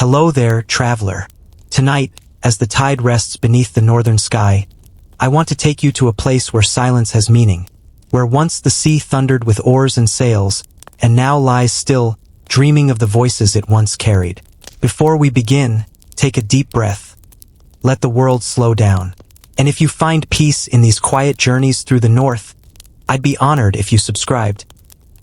Hello there, traveler. Tonight, as the tide rests beneath the northern sky, I want to take you to a place where silence has meaning, where once the sea thundered with oars and sails, and now lies still, dreaming of the voices it once carried. Before we begin, take a deep breath. Let the world slow down. And if you find peace in these quiet journeys through the north, I'd be honored if you subscribed.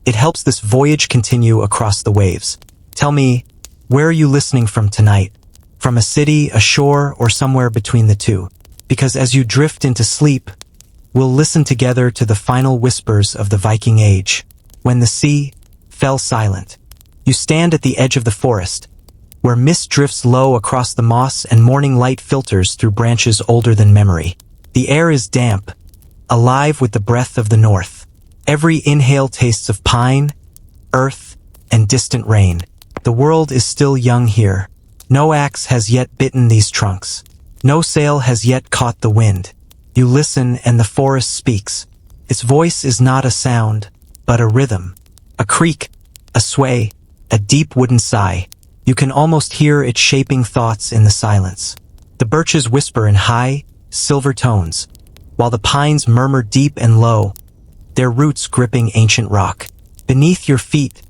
It helps this voyage continue across the waves. Tell me, where are you listening from tonight? From a city, a shore, or somewhere between the two? Because as you drift into sleep, we'll listen together to the final whispers of the Viking Age, when the sea fell silent. You stand at the edge of the forest, where mist drifts low across the moss and morning light filters through branches older than memory. The air is damp, alive with the breath of the north. Every inhale tastes of pine, earth, and distant rain. The world is still young here. No axe has yet bitten these trunks. No sail has yet caught the wind. You listen and the forest speaks. Its voice is not a sound, but a rhythm. A creak, a sway, a deep wooden sigh. You can almost hear it shaping thoughts in the silence. The birches whisper in high, silver tones, while the pines murmur deep and low, their roots gripping ancient rock. Beneath your feet,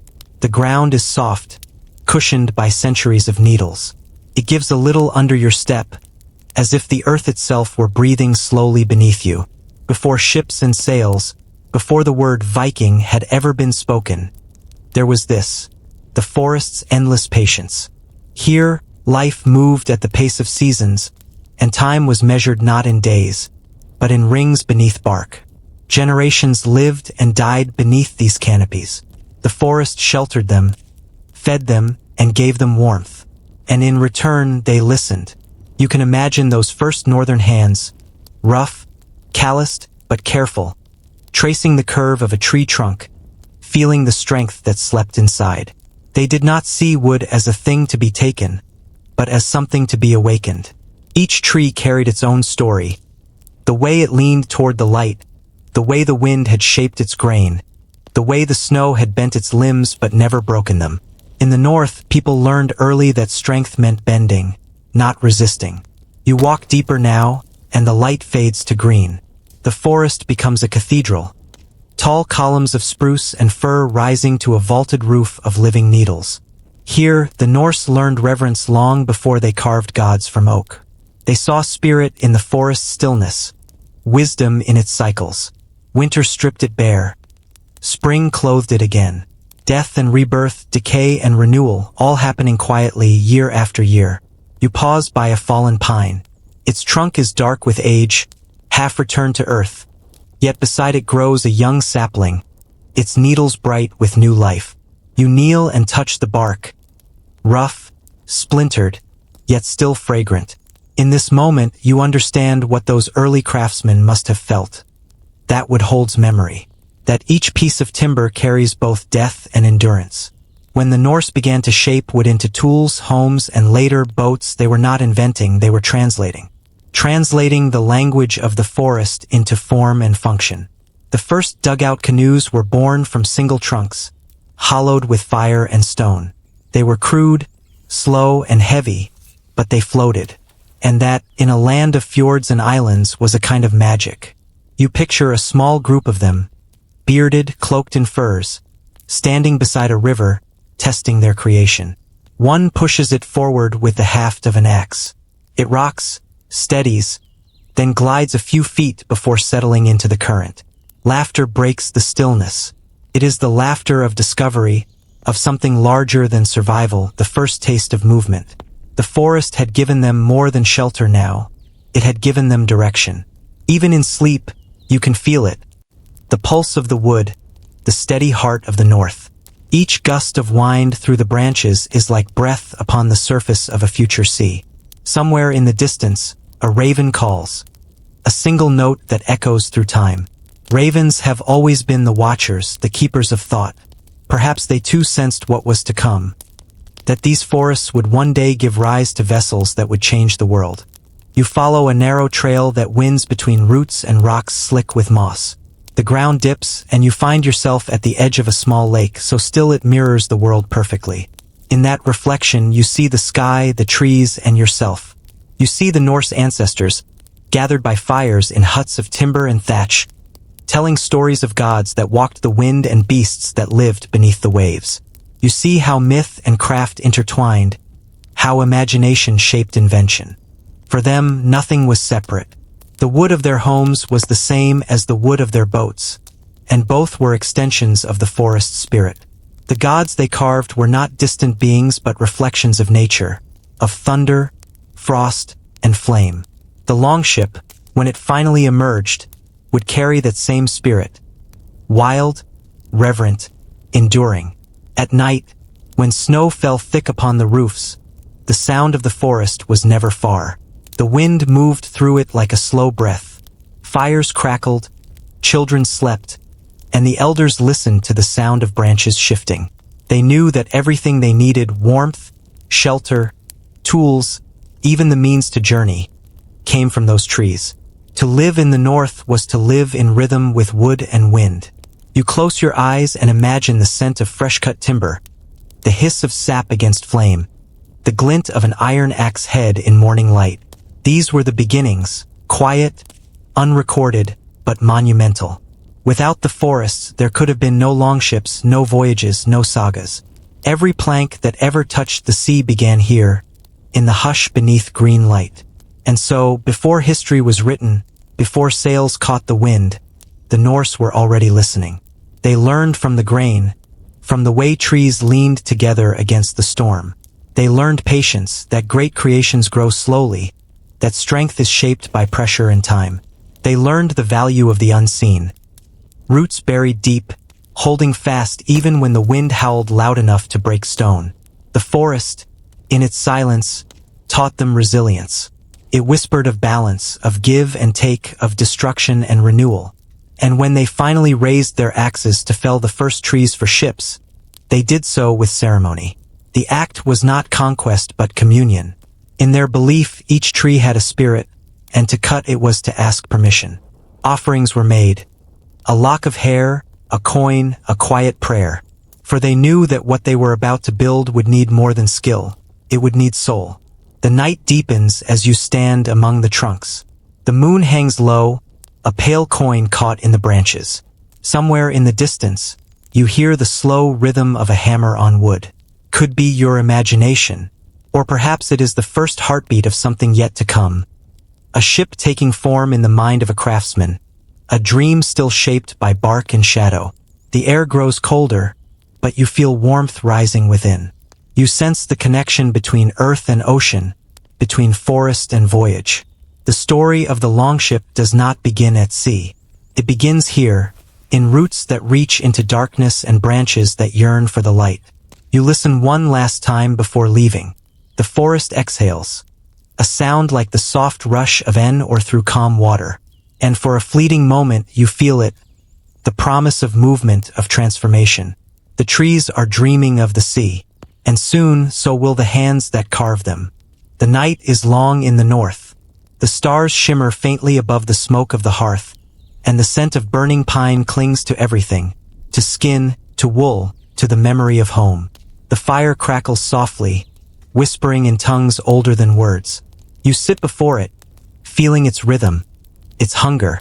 the ground is soft, cushioned by centuries of needles. It gives a little under your step, as if the earth itself were breathing slowly beneath you. Before ships and sails, before the word Viking had ever been spoken, there was this, the forest's endless patience. Here, life moved at the pace of seasons, and time was measured not in days, but in rings beneath bark. Generations lived and died beneath these canopies. The forest sheltered them, fed them, and gave them warmth. And in return, they listened. You can imagine those first northern hands, rough, calloused, but careful, tracing the curve of a tree trunk, feeling the strength that slept inside. They did not see wood as a thing to be taken, but as something to be awakened. Each tree carried its own story. The way it leaned toward the light, the way the wind had shaped its grain, the way the snow had bent its limbs but never broken them. In the north, people learned early that strength meant bending, not resisting. You walk deeper now, and the light fades to green. The forest becomes a cathedral, tall columns of spruce and fir rising to a vaulted roof of living needles. Here, the Norse learned reverence long before they carved gods from oak. They saw spirit in the forest's stillness, wisdom in its cycles. Winter stripped it bare. Spring clothed it again. Death and rebirth, decay and renewal, all happening quietly year after year. You pause by a fallen pine. Its trunk is dark with age, half returned to earth. Yet beside it grows a young sapling, its needles bright with new life. You kneel and touch the bark, rough, splintered, yet still fragrant. In this moment, you understand what those early craftsmen must have felt. That wood holds memory. That each piece of timber carries both death and endurance. When the Norse began to shape wood into tools, homes, and later boats, they were not inventing, they were translating. Translating the language of the forest into form and function. The first dugout canoes were born from single trunks, hollowed with fire and stone. They were crude, slow, and heavy, but they floated. And that, in a land of fjords and islands, was a kind of magic. You picture a small group of them, bearded, cloaked in furs, standing beside a river, testing their creation. One pushes it forward with the haft of an axe. It rocks, steadies, then glides a few feet before settling into the current. Laughter breaks the stillness. It is the laughter of discovery, of something larger than survival, the first taste of movement. The forest had given them more than shelter now. It had given them direction. Even in sleep, you can feel it. The pulse of the wood, the steady heart of the north. Each gust of wind through the branches is like breath upon the surface of a future sea. Somewhere in the distance, a raven calls. A single note that echoes through time. Ravens have always been the watchers, the keepers of thought. Perhaps they too sensed what was to come. That these forests would one day give rise to vessels that would change the world. You follow a narrow trail that winds between roots and rocks slick with moss. The ground dips, and you find yourself at the edge of a small lake, so still it mirrors the world perfectly. In that reflection, you see the sky, the trees, and yourself. You see the Norse ancestors, gathered by fires in huts of timber and thatch, telling stories of gods that walked the wind and beasts that lived beneath the waves. You see how myth and craft intertwined, how imagination shaped invention. For them, nothing was separate. The wood of their homes was the same as the wood of their boats, and both were extensions of the forest spirit. The gods they carved were not distant beings but reflections of nature, of thunder, frost, and flame. The Longship, when it finally emerged, would carry that same spirit. Wild, reverent, enduring. At night, when snow fell thick upon the roofs, the sound of the forest was never far. The wind moved through it like a slow breath. Fires crackled, children slept, and the elders listened to the sound of branches shifting. They knew that everything they needed, warmth, shelter, tools, even the means to journey, came from those trees. To live in the north was to live in rhythm with wood and wind. You close your eyes and imagine the scent of fresh-cut timber, the hiss of sap against flame, the glint of an iron axe head in morning light. These were the beginnings, quiet, unrecorded, but monumental. Without the forests, there could have been no longships, no voyages, no sagas. Every plank that ever touched the sea began here, in the hush beneath green light. And so, before history was written, before sails caught the wind, the Norse were already listening. They learned from the grain, from the way trees leaned together against the storm. They learned patience, that great creations grow slowly, that strength is shaped by pressure and time. They learned the value of the unseen. Roots buried deep, holding fast even when the wind howled loud enough to break stone. The forest, in its silence, taught them resilience. It whispered of balance, of give and take, of destruction and renewal. And when they finally raised their axes to fell the first trees for ships, they did so with ceremony. The act was not conquest but communion. In their belief, each tree had a spirit, and to cut it was to ask permission. Offerings were made. A lock of hair, a coin, a quiet prayer. For they knew that what they were about to build would need more than skill. It would need soul. The night deepens as you stand among the trunks. The moon hangs low, a pale coin caught in the branches. Somewhere in the distance, you hear the slow rhythm of a hammer on wood. Could be your imagination, or perhaps it is the first heartbeat of something yet to come. A ship taking form in the mind of a craftsman. A dream still shaped by bark and shadow. The air grows colder, but you feel warmth rising within. You sense the connection between earth and ocean, between forest and voyage. The story of the Longship does not begin at sea. It begins here, in roots that reach into darkness and branches that yearn for the light. You listen one last time before leaving. The forest exhales, a sound like the soft rush of an oar through calm water. And for a fleeting moment you feel it, the promise of movement, of transformation. The trees are dreaming of the sea, and soon so will the hands that carve them. The night is long in the north. The stars shimmer faintly above the smoke of the hearth, and the scent of burning pine clings to everything, to skin, to wool, to the memory of home. The fire crackles softly, whispering in tongues older than words. You sit before it, feeling its rhythm, its hunger,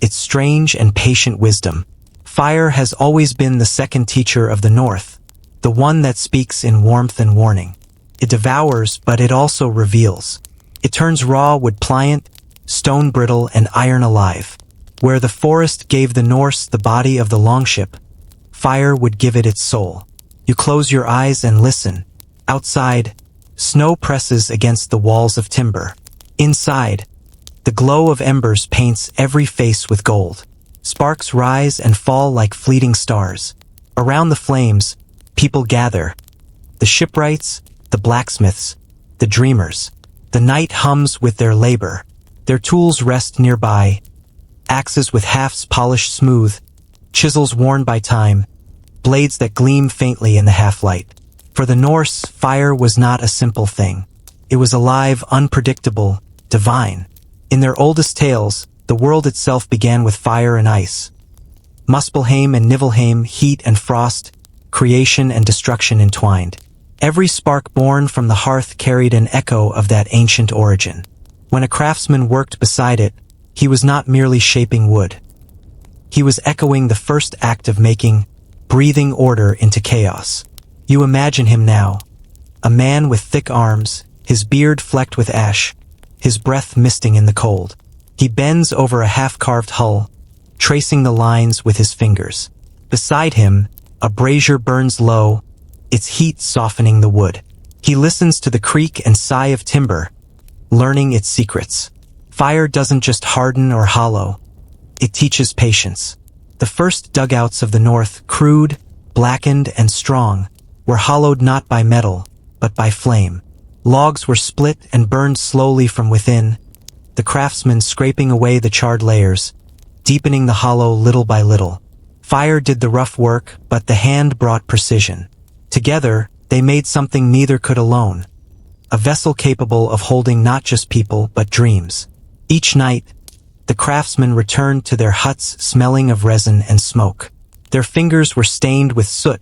its strange and patient wisdom. Fire has always been the second teacher of the North, the one that speaks in warmth and warning. It devours, but it also reveals. It turns raw wood pliant, stone brittle, and iron alive. Where the forest gave the Norse the body of the Longship, fire would give it its soul. You close your eyes and listen. Outside, snow presses against the walls of timber. Inside, the glow of embers paints every face with gold. Sparks rise and fall like fleeting stars. Around the flames, people gather. The shipwrights, the blacksmiths, the dreamers. The night hums with their labor. Their tools rest nearby. Axes with hafts polished smooth, chisels worn by time, blades that gleam faintly in the half-light. For the Norse, fire was not a simple thing. It was alive, unpredictable, divine. In their oldest tales, the world itself began with fire and ice. Muspelheim and Niflheim, heat and frost, creation and destruction entwined. Every spark born from the hearth carried an echo of that ancient origin. When a craftsman worked beside it, he was not merely shaping wood. He was echoing the first act of making, breathing order into chaos. You imagine him now, a man with thick arms, his beard flecked with ash, his breath misting in the cold. He bends over a half-carved hull, tracing the lines with his fingers. Beside him, a brazier burns low, its heat softening the wood. He listens to the creak and sigh of timber, learning its secrets. Fire doesn't just harden or hollow, it teaches patience. The first dugouts of the North, crude, blackened, and strong, were hollowed not by metal, but by flame. Logs were split and burned slowly from within, the craftsmen scraping away the charred layers, deepening the hollow little by little. Fire did the rough work, but the hand brought precision. Together, they made something neither could alone. A vessel capable of holding not just people, but dreams. Each night, the craftsmen returned to their huts smelling of resin and smoke. Their fingers were stained with soot,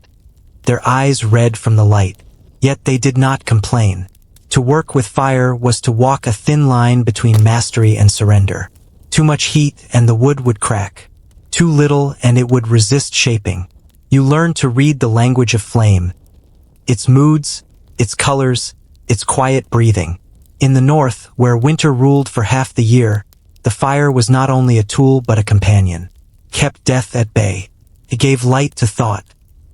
their eyes red from the light. Yet they did not complain. To work with fire was to walk a thin line between mastery and surrender. Too much heat and the wood would crack. Too little and it would resist shaping. You learn to read the language of flame, its moods, its colors, its quiet breathing. In the North, where winter ruled for half the year, the fire was not only a tool but a companion. Kept death at bay. It gave light to thought.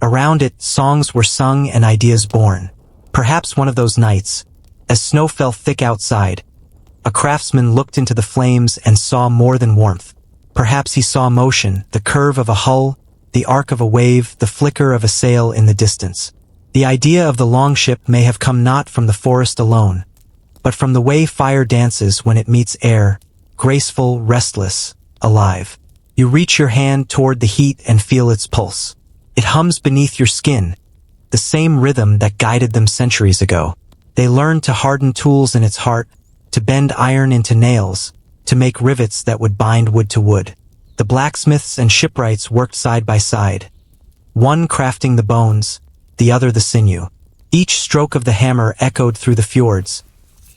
Around it, songs were sung and ideas born. Perhaps one of those nights, as snow fell thick outside, a craftsman looked into the flames and saw more than warmth. Perhaps he saw motion, the curve of a hull, the arc of a wave, the flicker of a sail in the distance. The idea of the longship may have come not from the forest alone, but from the way fire dances when it meets air, graceful, restless, alive. You reach your hand toward the heat and feel its pulse. It hums beneath your skin, the same rhythm that guided them centuries ago. They learned to harden tools in its heart, to bend iron into nails, to make rivets that would bind wood to wood. The blacksmiths and shipwrights worked side by side, one crafting the bones, the other the sinew. Each stroke of the hammer echoed through the fjords,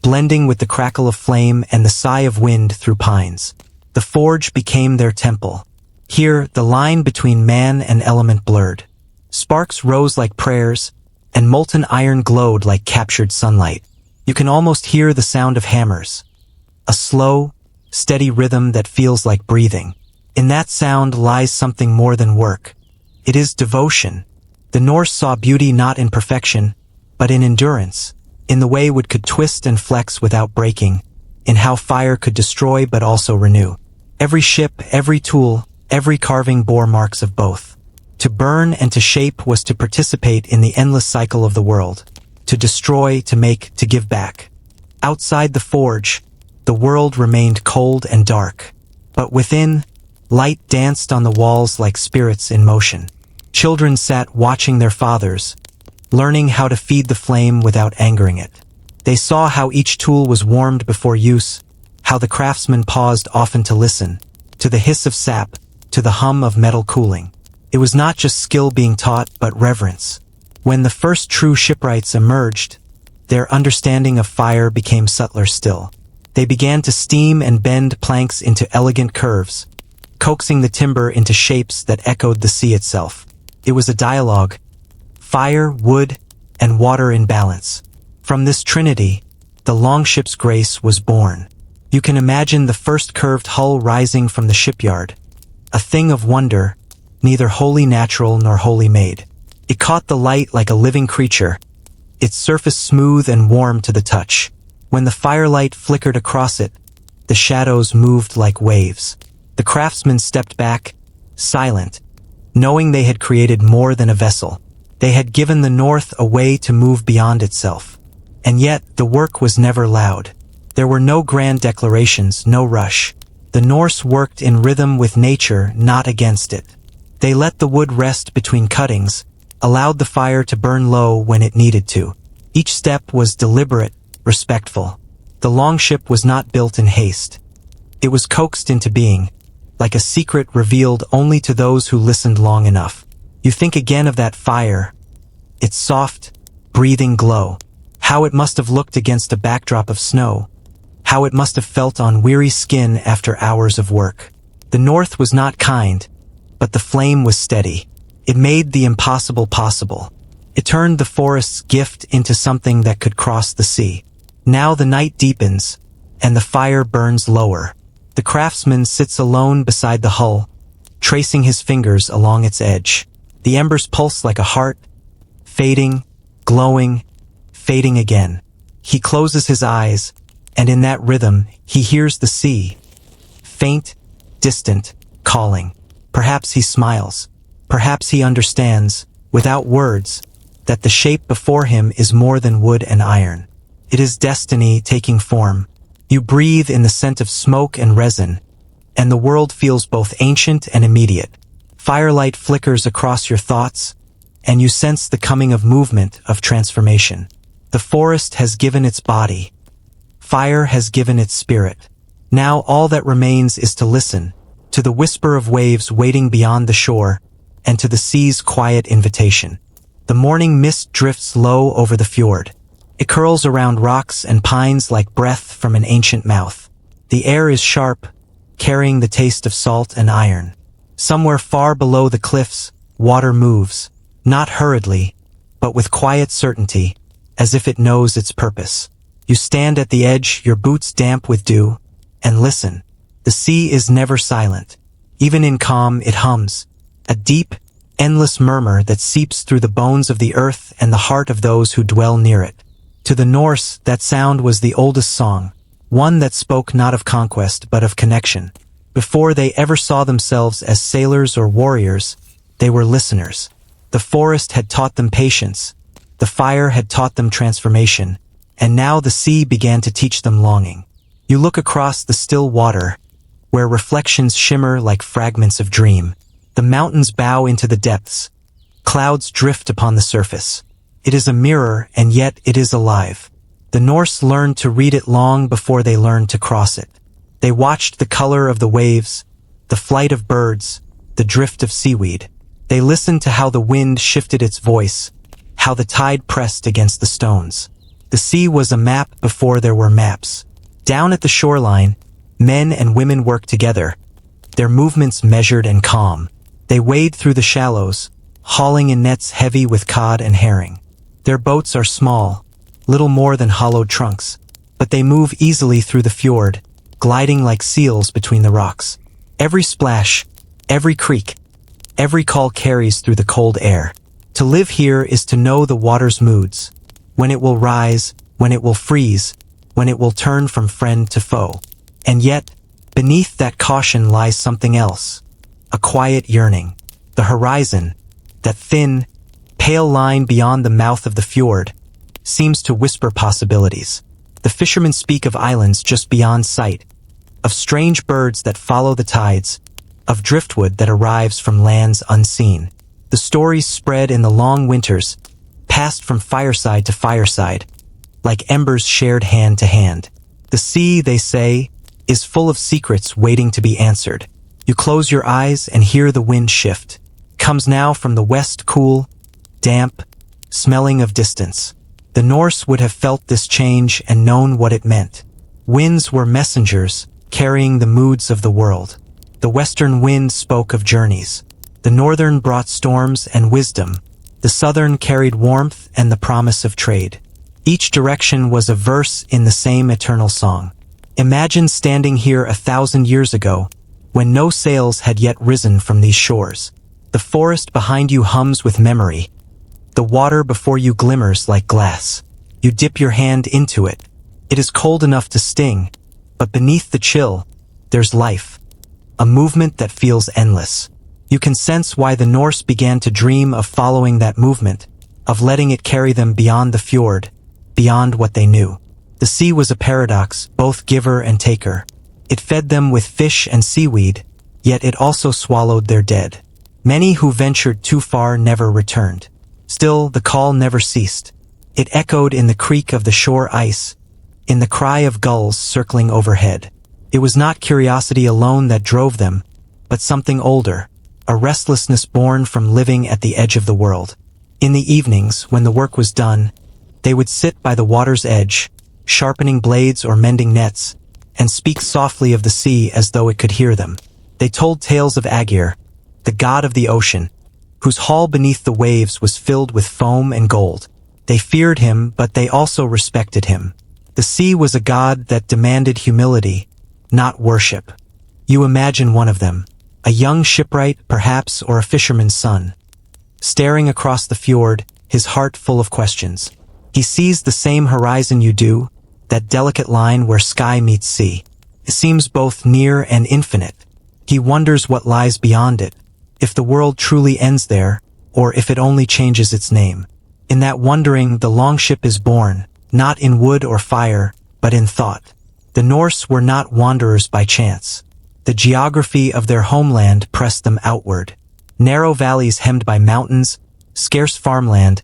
blending with the crackle of flame and the sigh of wind through pines. The forge became their temple. Here, the line between man and element blurred. Sparks rose like prayers, and molten iron glowed like captured sunlight. You can almost hear the sound of hammers. A slow, steady rhythm that feels like breathing. In that sound lies something more than work. It is devotion. The Norse saw beauty not in perfection, but in endurance, in the way wood could twist and flex without breaking, in how fire could destroy but also renew. Every ship, every tool, every carving bore marks of both. To burn and to shape was to participate in the endless cycle of the world. To destroy, to make, to give back. Outside the forge, the world remained cold and dark. But within, light danced on the walls like spirits in motion. Children sat watching their fathers, learning how to feed the flame without angering it. They saw how each tool was warmed before use, how the craftsman paused often to listen, to the hiss of sap, to the hum of metal cooling. It was not just skill being taught, but reverence. When the first true shipwrights emerged, their understanding of fire became subtler still. They began to steam and bend planks into elegant curves, coaxing the timber into shapes that echoed the sea itself. It was a dialogue, fire, wood, and water in balance. From this trinity, the longship's grace was born. You can imagine the first curved hull rising from the shipyard, a thing of wonder, neither wholly natural nor wholly made. It caught the light like a living creature, its surface smooth and warm to the touch. When the firelight flickered across it, the shadows moved like waves. The craftsmen stepped back, silent, knowing they had created more than a vessel. They had given the North a way to move beyond itself. And yet, the work was never loud. There were no grand declarations, no rush. The Norse worked in rhythm with nature, not against it. They let the wood rest between cuttings, allowed the fire to burn low when it needed to. Each step was deliberate, respectful. The longship was not built in haste. It was coaxed into being, like a secret revealed only to those who listened long enough. You think again of that fire, its soft, breathing glow. How it must have looked against a backdrop of snow. How it must have felt on weary skin after hours of work. The north was not kind, but the flame was steady. It made the impossible possible. It turned the forest's gift into something that could cross the sea. Now the night deepens, and the fire burns lower. The craftsman sits alone beside the hull, tracing his fingers along its edge. The embers pulse like a heart, fading, glowing, fading again. He closes his eyes, and in that rhythm, he hears the sea. Faint, distant, calling. Perhaps he smiles. Perhaps he understands, without words, that the shape before him is more than wood and iron. It is destiny taking form. You breathe in the scent of smoke and resin, and the world feels both ancient and immediate. Firelight flickers across your thoughts, and you sense the coming of movement, of transformation. The forest has given its body. Fire has given its spirit. Now all that remains is to listen, to the whisper of waves waiting beyond the shore, and to the sea's quiet invitation. The morning mist drifts low over the fjord. It curls around rocks and pines like breath from an ancient mouth. The air is sharp, carrying the taste of salt and iron. Somewhere far below the cliffs, water moves, not hurriedly, but with quiet certainty, as if it knows its purpose. You stand at the edge, your boots damp with dew, and listen. The sea is never silent. Even in calm, it hums, a deep, endless murmur that seeps through the bones of the earth and the heart of those who dwell near it. To the Norse, that sound was the oldest song, one that spoke not of conquest but of connection. Before they ever saw themselves as sailors or warriors, they were listeners. The forest had taught them patience, the fire had taught them transformation, and now the sea began to teach them longing. You look across the still water, where reflections shimmer like fragments of dream. The mountains bow into the depths. Clouds drift upon the surface. It is a mirror, and yet it is alive. The Norse learned to read it long before they learned to cross it. They watched the color of the waves, the flight of birds, the drift of seaweed. They listened to how the wind shifted its voice, how the tide pressed against the stones. The sea was a map before there were maps. Down at the shoreline, men and women worked together, their movements measured and calm. They wade through the shallows, hauling in nets heavy with cod and herring. Their boats are small, little more than hollowed trunks, but they move easily through the fjord, gliding like seals between the rocks. Every splash, every creak, every call carries through the cold air. To live here is to know the water's moods, when it will rise, when it will freeze, when it will turn from friend to foe. And yet, beneath that caution lies something else, a quiet yearning. The horizon, that thin, pale line beyond the mouth of the fjord, seems to whisper possibilities. The fishermen speak of islands just beyond sight, of strange birds that follow the tides, of driftwood that arrives from lands unseen. The stories spread in the long winters, passed from fireside to fireside, like embers shared hand to hand. The sea, they say, is full of secrets waiting to be answered. You close your eyes and hear the wind shift. Comes now from the west, cool, damp, smelling of distance. The Norse would have felt this change and known what it meant. Winds were messengers, carrying the moods of the world. The western wind spoke of journeys. The northern brought storms and wisdom. The southern carried warmth and the promise of trade. Each direction was a verse in the same eternal song. Imagine standing here 1,000 years ago, when no sails had yet risen from these shores. The forest behind you hums with memory. The water before you glimmers like glass. You dip your hand into it. It is cold enough to sting, but beneath the chill, there's life. A movement that feels endless. You can sense why the Norse began to dream of following that movement, of letting it carry them beyond the fjord, beyond what they knew. The sea was a paradox, both giver and taker. It fed them with fish and seaweed, yet it also swallowed their dead. Many who ventured too far never returned. Still, the call never ceased. It echoed in the creak of the shore ice, in the cry of gulls circling overhead. It was not curiosity alone that drove them, but something older, a restlessness born from living at the edge of the world. In the evenings, when the work was done, They would sit by the water's edge, sharpening blades or mending nets, and speak softly of the sea as though it could hear them. They told tales of Aegir, the god of the ocean, whose hall beneath the waves was filled with foam and gold. They feared him, but they also respected him. The sea was a god that demanded humility, not worship. You imagine one of them, a young shipwright perhaps, or a fisherman's son, staring across the fjord, his heart full of questions. He sees the same horizon you do, that delicate line where sky meets sea. It seems both near and infinite. He wonders what lies beyond it, if the world truly ends there, or if it only changes its name. In that wondering, the Longship is born, not in wood or fire, but in thought. The Norse were not wanderers by chance. The geography of their homeland pressed them outward. Narrow valleys hemmed by mountains, scarce farmland,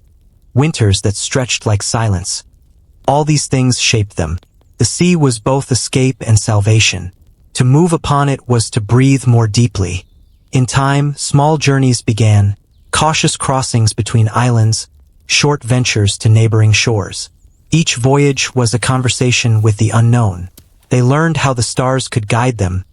winters that stretched like silence. All these things shaped them. The sea was both escape and salvation. To move upon it was to breathe more deeply. In time, small journeys began, cautious crossings between islands, short ventures to neighboring shores. Each voyage was a conversation with the unknown. They learned how the stars could guide them,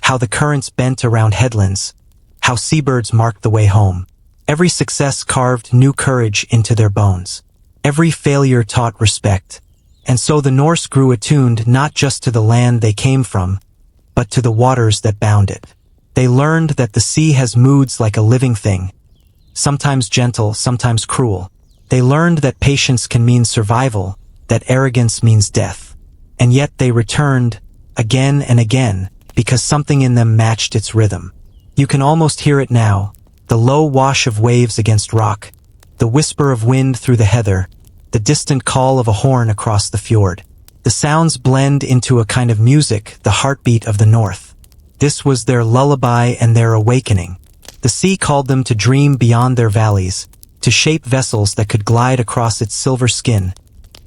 how the currents bent around headlands, how seabirds marked the way home. Every success carved new courage into their bones. Every failure taught respect. And so the Norse grew attuned not just to the land they came from, but to the waters that bound it. They learned that the sea has moods like a living thing, sometimes gentle, sometimes cruel. They learned that patience can mean survival, that arrogance means death. And yet they returned, again and again, because something in them matched its rhythm. You can almost hear it now, the low wash of waves against rock, the whisper of wind through the heather, the distant call of a horn across the fjord. The sounds blend into a kind of music, the heartbeat of the north. This was their lullaby and their awakening. The sea called them to dream beyond their valleys, to shape vessels that could glide across its silver skin,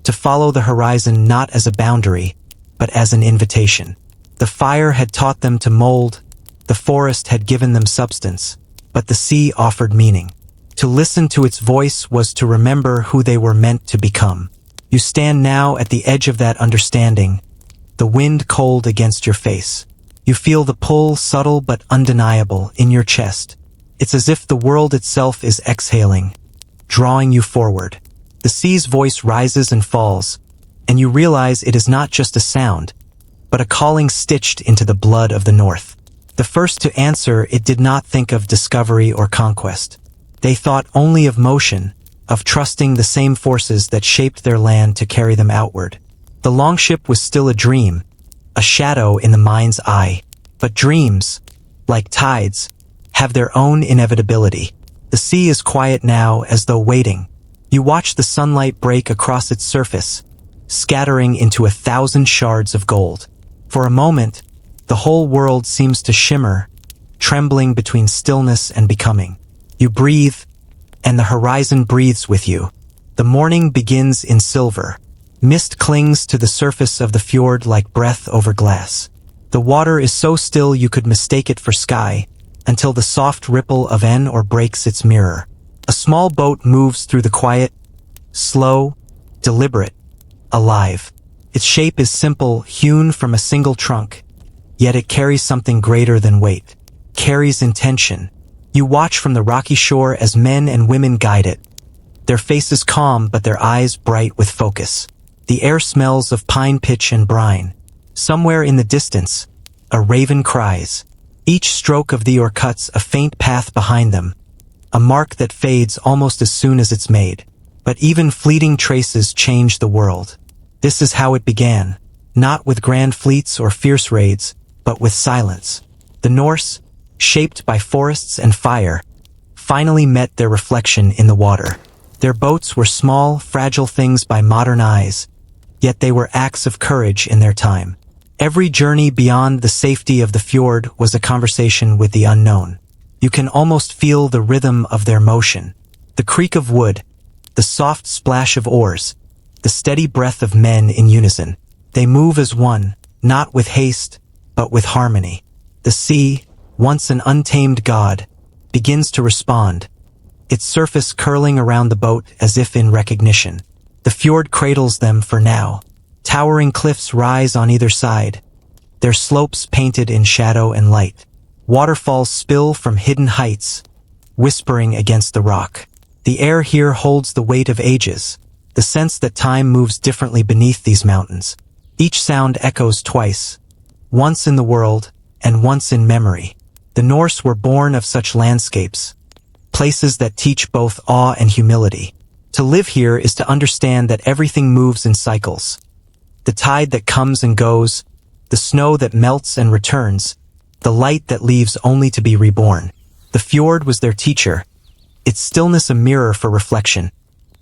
to follow the horizon not as a boundary, but as an invitation. The fire had taught them to mold, the forest had given them substance, but the sea offered meaning. To listen to its voice was to remember who they were meant to become. You stand now at the edge of that understanding, the wind cold against your face. You feel the pull, subtle but undeniable, in your chest. It's as if the world itself is exhaling, drawing you forward. The sea's voice rises and falls, and you realize it is not just a sound, but a calling stitched into the blood of the north. The first to answer it did not think of discovery or conquest. They thought only of motion, of trusting the same forces that shaped their land to carry them outward. The Longship was still a dream, a shadow in the mind's eye. But dreams, like tides, have their own inevitability. The sea is quiet now, as though waiting. You watch the sunlight break across its surface, scattering into 1,000 shards of gold. For a moment, the whole world seems to shimmer, trembling between stillness and becoming. You breathe, and the horizon breathes with you. The morning begins in silver. Mist clings to the surface of the fjord like breath over glass. The water is so still you could mistake it for sky, until the soft ripple of an oar breaks its mirror. A small boat moves through the quiet, slow, deliberate, alive. Its shape is simple, hewn from a single trunk, yet it carries something greater than weight. Carries intention. You watch from the rocky shore as men and women guide it, their faces calm but their eyes bright with focus. The air smells of pine pitch and brine. Somewhere in the distance, a raven cries. Each stroke of the oar cuts a faint path behind them, a mark that fades almost as soon as it's made. But even fleeting traces change the world. This is how it began, not with grand fleets or fierce raids, but with silence. The Norse, shaped by forests and fire, finally met their reflection in the water. Their boats were small, fragile things by modern eyes, yet they were acts of courage in their time. Every journey beyond the safety of the fjord was a conversation with the unknown. You can almost feel the rhythm of their motion, the creak of wood, the soft splash of oars, the steady breath of men in unison. They move as one, not with haste, but with harmony. The sea, once an untamed god, begins to respond, its surface curling around the boat as if in recognition. The fjord cradles them for now. Towering cliffs rise on either side, their slopes painted in shadow and light. Waterfalls spill from hidden heights, whispering against the rock. The air here holds the weight of ages, the sense that time moves differently beneath these mountains. Each sound echoes twice, once in the world and once in memory. The Norse were born of such landscapes, places that teach both awe and humility. To live here is to understand that everything moves in cycles. The tide that comes and goes, the snow that melts and returns, the light that leaves only to be reborn. The fjord was their teacher, its stillness a mirror for reflection,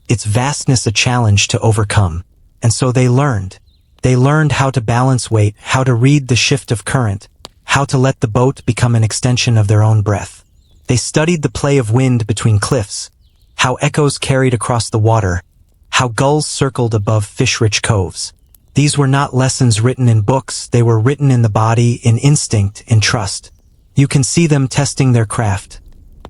its vastness a challenge to overcome. And so they learned. They learned how to balance weight, how to read the shift of current, how to let the boat become an extension of their own breath. They studied the play of wind between cliffs, how echoes carried across the water, how gulls circled above fish-rich coves. These were not lessons written in books, they were written in the body, in instinct, in trust. You can see them testing their craft.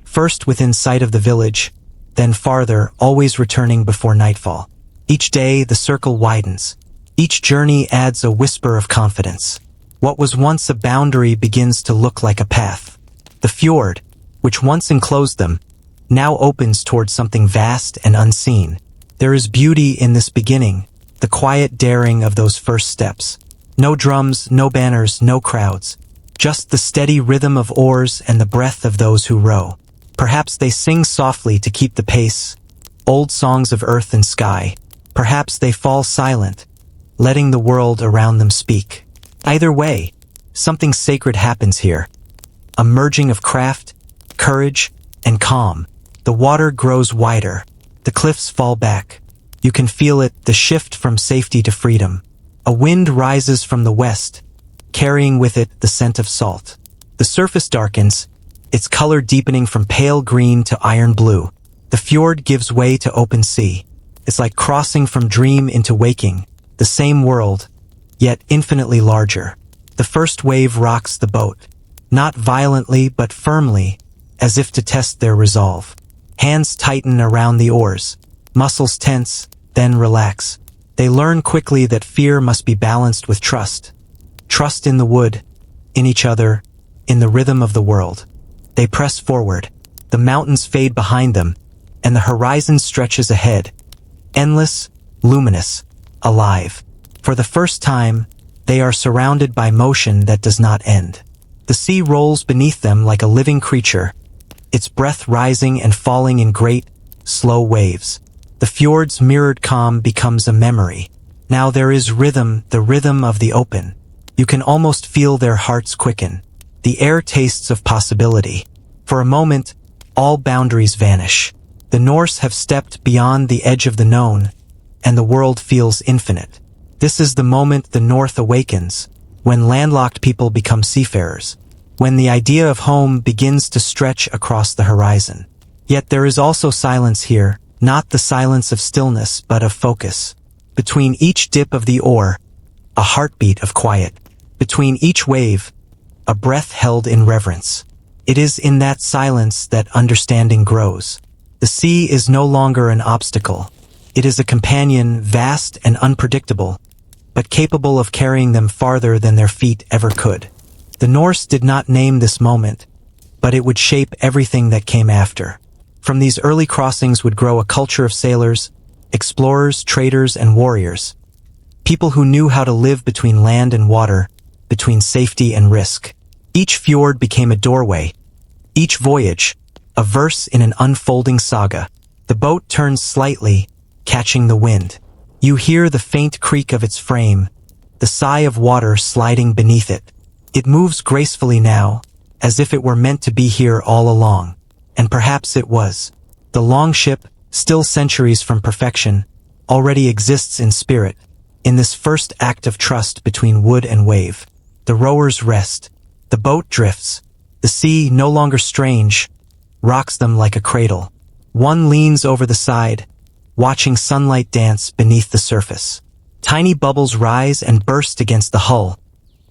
First within sight of the village, then farther, always returning before nightfall. Each day the circle widens. Each journey adds a whisper of confidence. What was once a boundary begins to look like a path. The fjord, which once enclosed them, now opens towards something vast and unseen. There is beauty in this beginning, the quiet daring of those first steps. No drums, no banners, no crowds. Just the steady rhythm of oars and the breath of those who row. Perhaps they sing softly to keep the pace, old songs of earth and sky. Perhaps they fall silent, letting the world around them speak. Either way, something sacred happens here. A merging of craft, courage, and calm. The water grows wider. The cliffs fall back. You can feel it, the shift from safety to freedom. A wind rises from the west, carrying with it the scent of salt. The surface darkens, its color deepening from pale green to iron blue. The fjord gives way to open sea. It's like crossing from dream into waking, the same world, yet infinitely larger. The first wave rocks the boat, not violently but firmly, as if to test their resolve. Hands tighten around the oars, muscles tense, then relax. They learn quickly that fear must be balanced with trust. Trust in the wood, in each other, in the rhythm of the world. They press forward. The mountains fade behind them, and the horizon stretches ahead. Endless, luminous, alive. For the first time, they are surrounded by motion that does not end. The sea rolls beneath them like a living creature, its breath rising and falling in great, slow waves. The fjord's mirrored calm becomes a memory. Now there is rhythm, the rhythm of the open. You can almost feel their hearts quicken. The air tastes of possibility. For a moment, all boundaries vanish. The Norse have stepped beyond the edge of the known, and the world feels infinite. This is the moment the North awakens, when landlocked people become seafarers, when the idea of home begins to stretch across the horizon. Yet there is also silence here, not the silence of stillness but of focus. Between each dip of the oar, a heartbeat of quiet. Between each wave, a breath held in reverence. It is in that silence that understanding grows. The sea is no longer an obstacle. It is a companion, vast and unpredictable, but capable of carrying them farther than their feet ever could. The Norse did not name this moment, but it would shape everything that came after. From these early crossings would grow a culture of sailors, explorers, traders, and warriors. People who knew how to live between land and water, between safety and risk. Each fjord became a doorway. Each voyage, a verse in an unfolding saga. The boat turns slightly, catching the wind. You hear the faint creak of its frame, the sigh of water sliding beneath it. It moves gracefully now, as if it were meant to be here all along. And perhaps it was. The Longship, still centuries from perfection, already exists in spirit, in this first act of trust between wood and wave. The rowers rest. The boat drifts. The sea, no longer strange, rocks them like a cradle. One leans over the side, watching sunlight dance beneath the surface. Tiny bubbles rise and burst against the hull,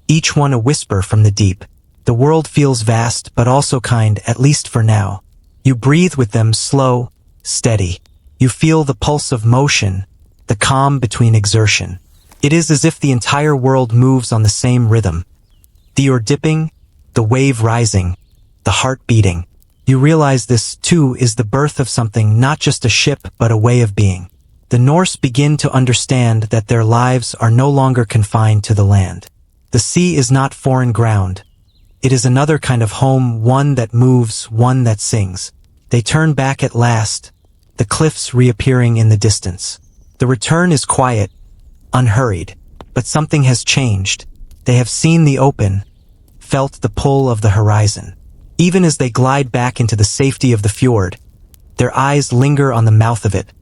each one a whisper from the deep. The world feels vast but also kind, at least for now. You breathe with them, slow, steady. You feel the pulse of motion, the calm between exertion. It is as if the entire world moves on the same rhythm. The oar dipping, the wave rising, the heart beating. You realize this, too, is the birth of something, not just a ship but a way of being. The Norse begin to understand that their lives are no longer confined to the land. The sea is not foreign ground. It is another kind of home, one that moves, one that sings. They turn back at last, the cliffs reappearing in the distance. The return is quiet, unhurried, but something has changed. They have seen the open, felt the pull of the horizon. Even as they glide back into the safety of the fjord, their eyes linger on the mouth of it,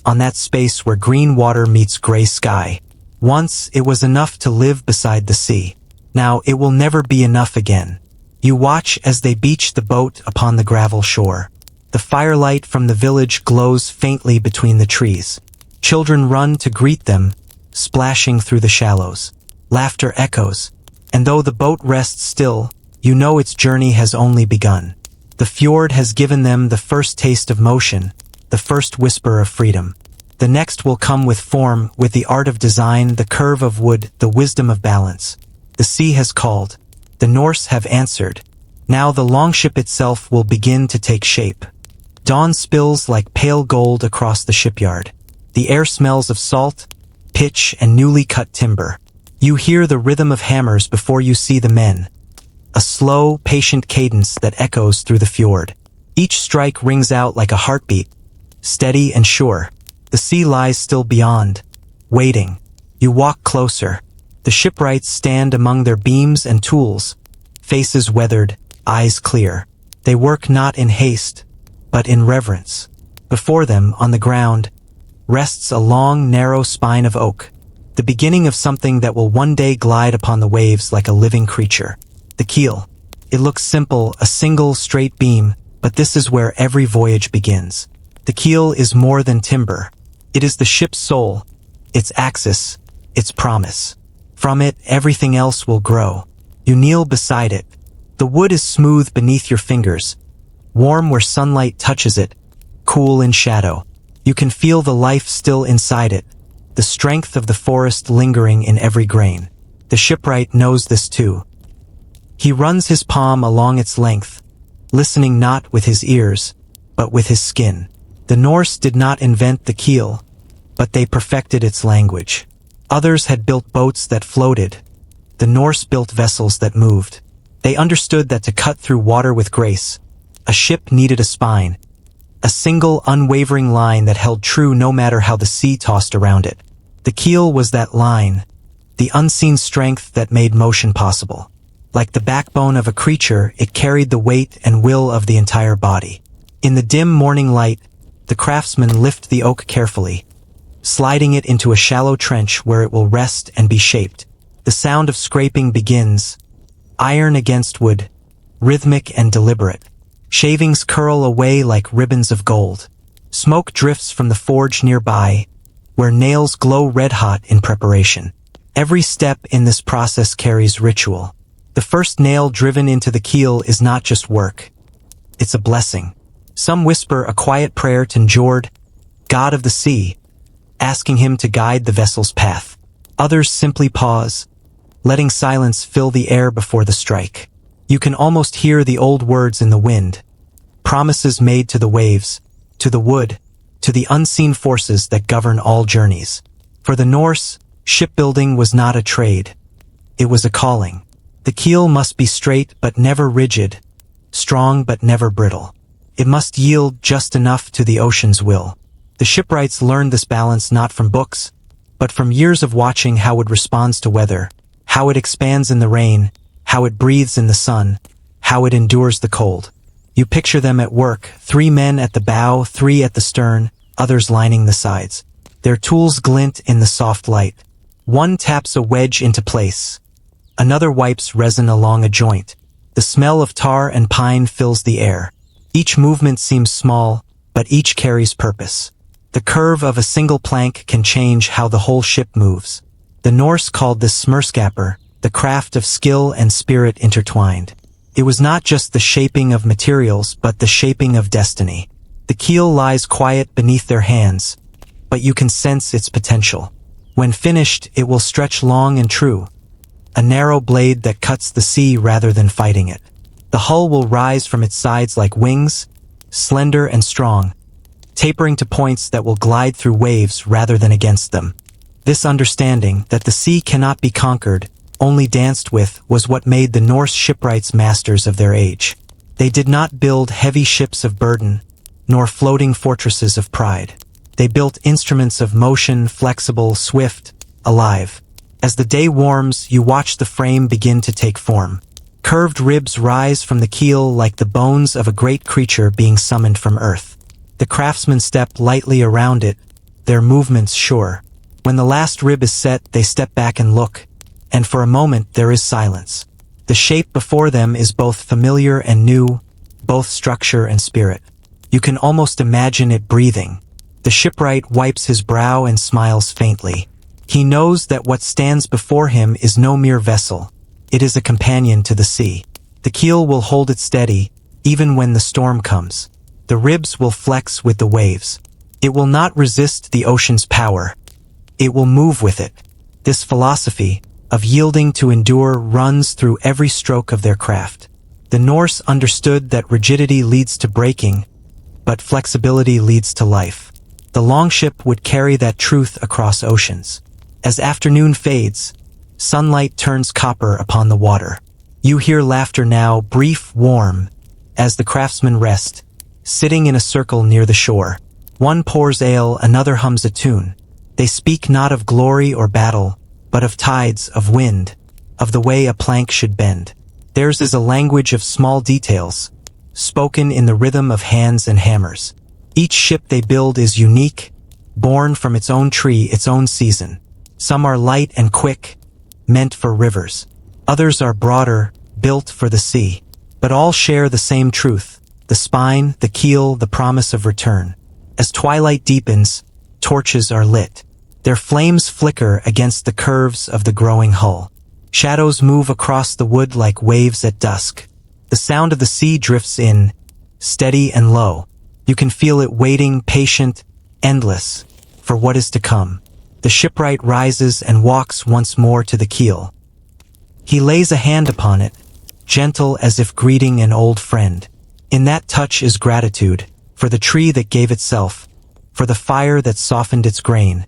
on that space where green water meets gray sky. Once it was enough to live beside the sea. Now it will never be enough again. You watch as they beach the boat upon the gravel shore. The firelight from the village glows faintly between the trees. Children run to greet them, splashing through the shallows. Laughter echoes, and though the boat rests still, you know its journey has only begun. The fjord has given them the first taste of motion, the first whisper of freedom. The next will come with form, with the art of design, the curve of wood, the wisdom of balance. The sea has called. The Norse have answered. Now the longship itself will begin to take shape. Dawn spills like pale gold across the shipyard. The air smells of salt, pitch, and newly cut timber. You hear the rhythm of hammers before you see the men. A slow, patient cadence that echoes through the fjord. Each strike rings out like a heartbeat, steady and sure. The sea lies still beyond, waiting. You walk closer. The shipwrights stand among their beams and tools, faces weathered, eyes clear. They work not in haste, but in reverence. Before them, on the ground, rests a long, narrow spine of oak, the beginning of something that will one day glide upon the waves like a living creature. The keel. It looks simple, a single straight beam, but this is where every voyage begins. The keel is more than timber. It is the ship's soul, its axis, its promise. From it, everything else will grow. You kneel beside it. The wood is smooth beneath your fingers, warm where sunlight touches it, cool in shadow. You can feel the life still inside it, the strength of the forest lingering in every grain. The shipwright knows this too. He runs his palm along its length, listening not with his ears, but with his skin. The Norse did not invent the keel, but they perfected its language. Others had built boats that floated. The Norse built vessels that moved. They understood that to cut through water with grace, a ship needed a spine, a single unwavering line that held true no matter how the sea tossed around it. The keel was that line, the unseen strength that made motion possible. Like the backbone of a creature, it carried the weight and will of the entire body. In the dim morning light, the craftsmen lift the oak carefully, sliding it into a shallow trench where it will rest and be shaped. The sound of scraping begins, iron against wood, rhythmic and deliberate. Shavings curl away like ribbons of gold. Smoke drifts from the forge nearby, where nails glow red-hot in preparation. Every step in this process carries ritual. The first nail driven into the keel is not just work. It's a blessing. Some whisper a quiet prayer to Njord, god of the sea, asking him to guide the vessel's path. Others simply pause, letting silence fill the air before the strike. You can almost hear the old words in the wind, promises made to the waves, to the wood, to the unseen forces that govern all journeys. For the Norse, shipbuilding was not a trade. It was a calling. The keel must be straight but never rigid, strong but never brittle. It must yield just enough to the ocean's will. The shipwrights learned this balance not from books, but from years of watching how it responds to weather, how it expands in the rain, how it breathes in the sun, how it endures the cold. You picture them at work, 3 men at the bow, 3 at the stern, others lining the sides. Their tools glint in the soft light. One taps a wedge into place. Another wipes resin along a joint. The smell of tar and pine fills the air. Each movement seems small, but each carries purpose. The curve of a single plank can change how the whole ship moves. The Norse called this smørskapur, the craft of skill and spirit intertwined. It was not just the shaping of materials, but the shaping of destiny. The keel lies quiet beneath their hands, but you can sense its potential. When finished, it will stretch long and true, a narrow blade that cuts the sea rather than fighting it. The hull will rise from its sides like wings, slender and strong, tapering to points that will glide through waves rather than against them. This understanding that the sea cannot be conquered, only danced with, was what made the Norse shipwrights masters of their age. They did not build heavy ships of burden, nor floating fortresses of pride. They built instruments of motion, flexible, swift, alive. As the day warms, you watch the frame begin to take form. Curved ribs rise from the keel like the bones of a great creature being summoned from earth. The craftsmen step lightly around it, their movements sure. When the last rib is set, they step back and look, and for a moment there is silence. The shape before them is both familiar and new, both structure and spirit. You can almost imagine it breathing. The shipwright wipes his brow and smiles faintly. He knows that what stands before him is no mere vessel. It is a companion to the sea. The keel will hold it steady, even when the storm comes. The ribs will flex with the waves. It will not resist the ocean's power. It will move with it. This philosophy of yielding to endure runs through every stroke of their craft. The Norse understood that rigidity leads to breaking, but flexibility leads to life. The Longship would carry that truth across oceans. As afternoon fades, sunlight turns copper upon the water. You hear laughter now, brief, warm, as the craftsmen rest, sitting in a circle near the shore. One pours ale, another hums a tune. They speak not of glory or battle, but of tides, of wind, of the way a plank should bend. Theirs is a language of small details, spoken in the rhythm of hands and hammers. Each ship they build is unique, born from its own tree, its own season. Some are light and quick, meant for rivers. Others are broader, built for the sea. But all share the same truth, the spine, the keel, the promise of return. As twilight deepens, torches are lit. Their flames flicker against the curves of the growing hull. Shadows move across the wood like waves at dusk. The sound of the sea drifts in, steady and low. You can feel it waiting, patient, endless, for what is to come. The shipwright rises and walks once more to the keel. He lays a hand upon it, gentle as if greeting an old friend. In that touch is gratitude, for the tree that gave itself, for the fire that softened its grain,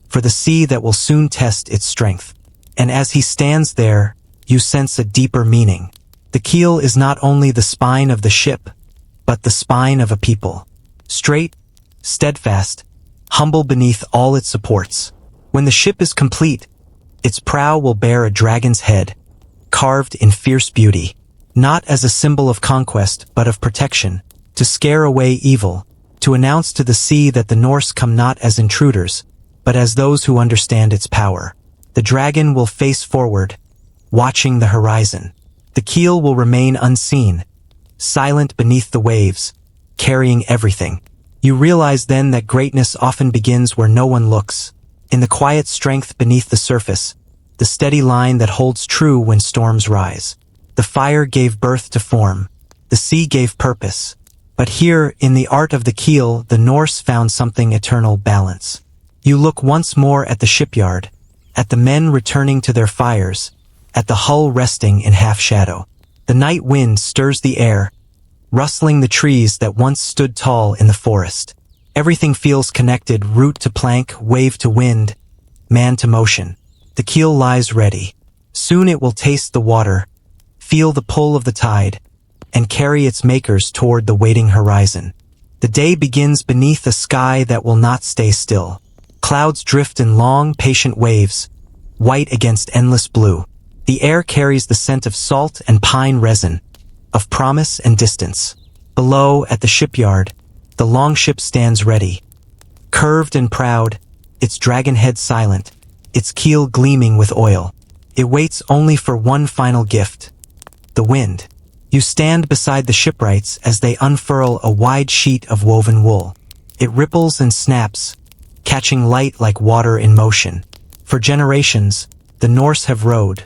for the sea that will soon test its strength. And as he stands there, you sense a deeper meaning. The keel is not only the spine of the ship, but the spine of a people. Straight, steadfast, humble beneath all its supports. When the ship is complete, its prow will bear a dragon's head, carved in fierce beauty, not as a symbol of conquest but of protection, to scare away evil, to announce to the sea that the Norse come not as intruders, but as those who understand its power. The dragon will face forward, watching the horizon. The keel will remain unseen, silent beneath the waves, carrying everything. You realize then that greatness often begins where no one looks, in the quiet strength beneath the surface, the steady line that holds true when storms rise. The fire gave birth to form, the sea gave purpose. But here, in the art of the keel, the Norse found something eternal: balance. You look once more at the shipyard, at the men returning to their fires, at the hull resting in half-shadow. The night wind stirs the air, rustling the trees that once stood tall in the forest. Everything feels connected, root to plank, wave to wind, man to motion. The keel lies ready. Soon it will taste the water, feel the pull of the tide, and carry its makers toward the waiting horizon. The day begins beneath a sky that will not stay still. Clouds drift in long, patient waves, white against endless blue. The air carries the scent of salt and pine resin, of promise and distance. Below, at the shipyard, the Longship stands ready. Curved and proud, its dragon head silent, its keel gleaming with oil. It waits only for one final gift: the wind. You stand beside the shipwrights as they unfurl a wide sheet of woven wool. It ripples and snaps, catching light like water in motion. For generations, the Norse have rowed,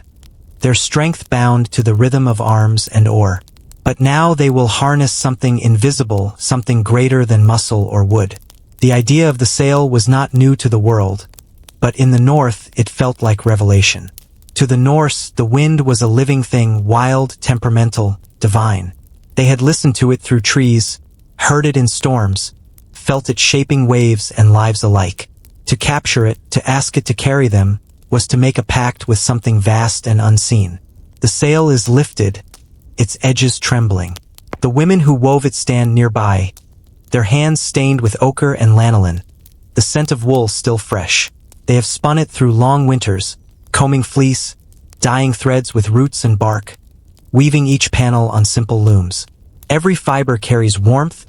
their strength bound to the rhythm of arms and oar. But now they will harness something invisible, something greater than muscle or wood. The idea of the sail was not new to the world, but in the north it felt like revelation. To the Norse, the wind was a living thing, wild, temperamental, divine. They had listened to it through trees, heard it in storms, felt it shaping waves and lives alike. To capture it, to ask it to carry them, was to make a pact with something vast and unseen. The sail is lifted, its edges trembling. The women who wove it stand nearby, their hands stained with ochre and lanolin, the scent of wool still fresh. They have spun it through long winters, combing fleece, dyeing threads with roots and bark, weaving each panel on simple looms. Every fiber carries warmth,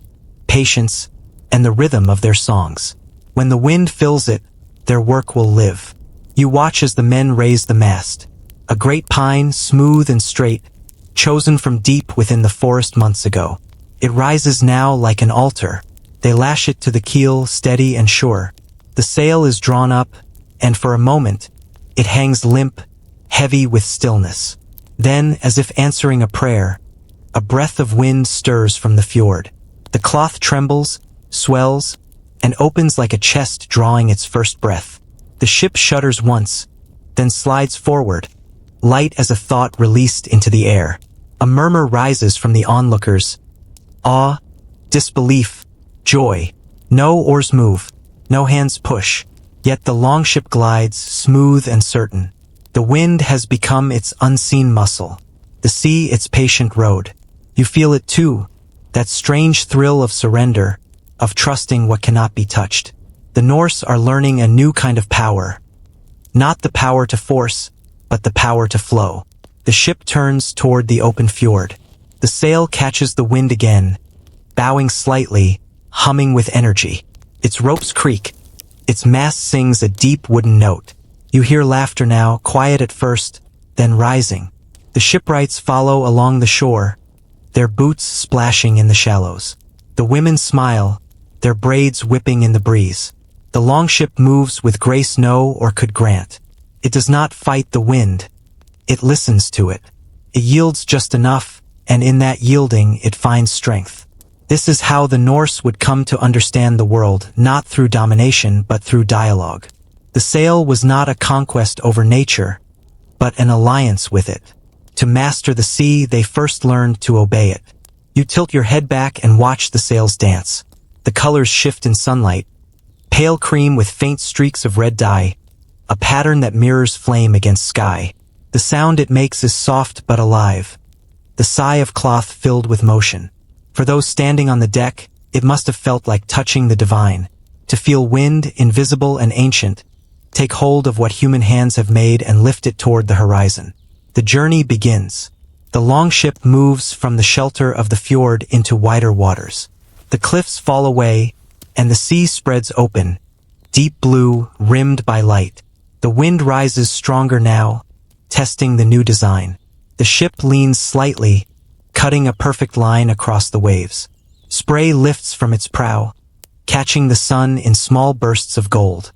patience, and the rhythm of their songs. When the wind fills it, their work will live. You watch as the men raise the mast. A great pine, smooth and straight, chosen from deep within the forest months ago. It rises now like an altar. They lash it to the keel, steady and sure. The sail is drawn up, and for a moment, it hangs limp, heavy with stillness. Then, as if answering a prayer, a breath of wind stirs from the fjord. The cloth trembles, swells, and opens like a chest drawing its first breath. The ship shudders once, then slides forward, light as a thought released into the air. A murmur rises from the onlookers. Awe, disbelief, joy. No oars move, no hands push, yet the longship glides, smooth and certain. The wind has become its unseen muscle, the sea its patient road. You feel it too, that strange thrill of surrender, of trusting what cannot be touched. The Norse are learning a new kind of power. Not the power to force, but the power to flow. The ship turns toward the open fjord. The sail catches the wind again, bowing slightly, humming with energy. Its ropes creak. Its mast sings a deep wooden note. You hear laughter now, quiet at first, then rising. The shipwrights follow along the shore, their boots splashing in the shallows. The women smile, their braids whipping in the breeze. The longship moves with grace no or could grant. It does not fight the wind. It listens to it. It yields just enough, and in that yielding it finds strength. This is how the Norse would come to understand the world, not through domination but through dialogue. The sail was not a conquest over nature, but an alliance with it. To master the sea, they first learned to obey it. You tilt your head back and watch the sails dance. The colors shift in sunlight. Pale cream with faint streaks of red dye, a pattern that mirrors flame against sky. The sound it makes is soft but alive, the sigh of cloth filled with motion. For those standing on the deck, it must have felt like touching the divine. To feel wind, invisible and ancient, take hold of what human hands have made and lift it toward the horizon. The journey begins. The longship moves from the shelter of the fjord into wider waters. The cliffs fall away, and the sea spreads open, deep blue, rimmed by light. The wind rises stronger now, testing the new design. The ship leans slightly, cutting a perfect line across the waves. Spray lifts from its prow, catching the sun in small bursts of gold.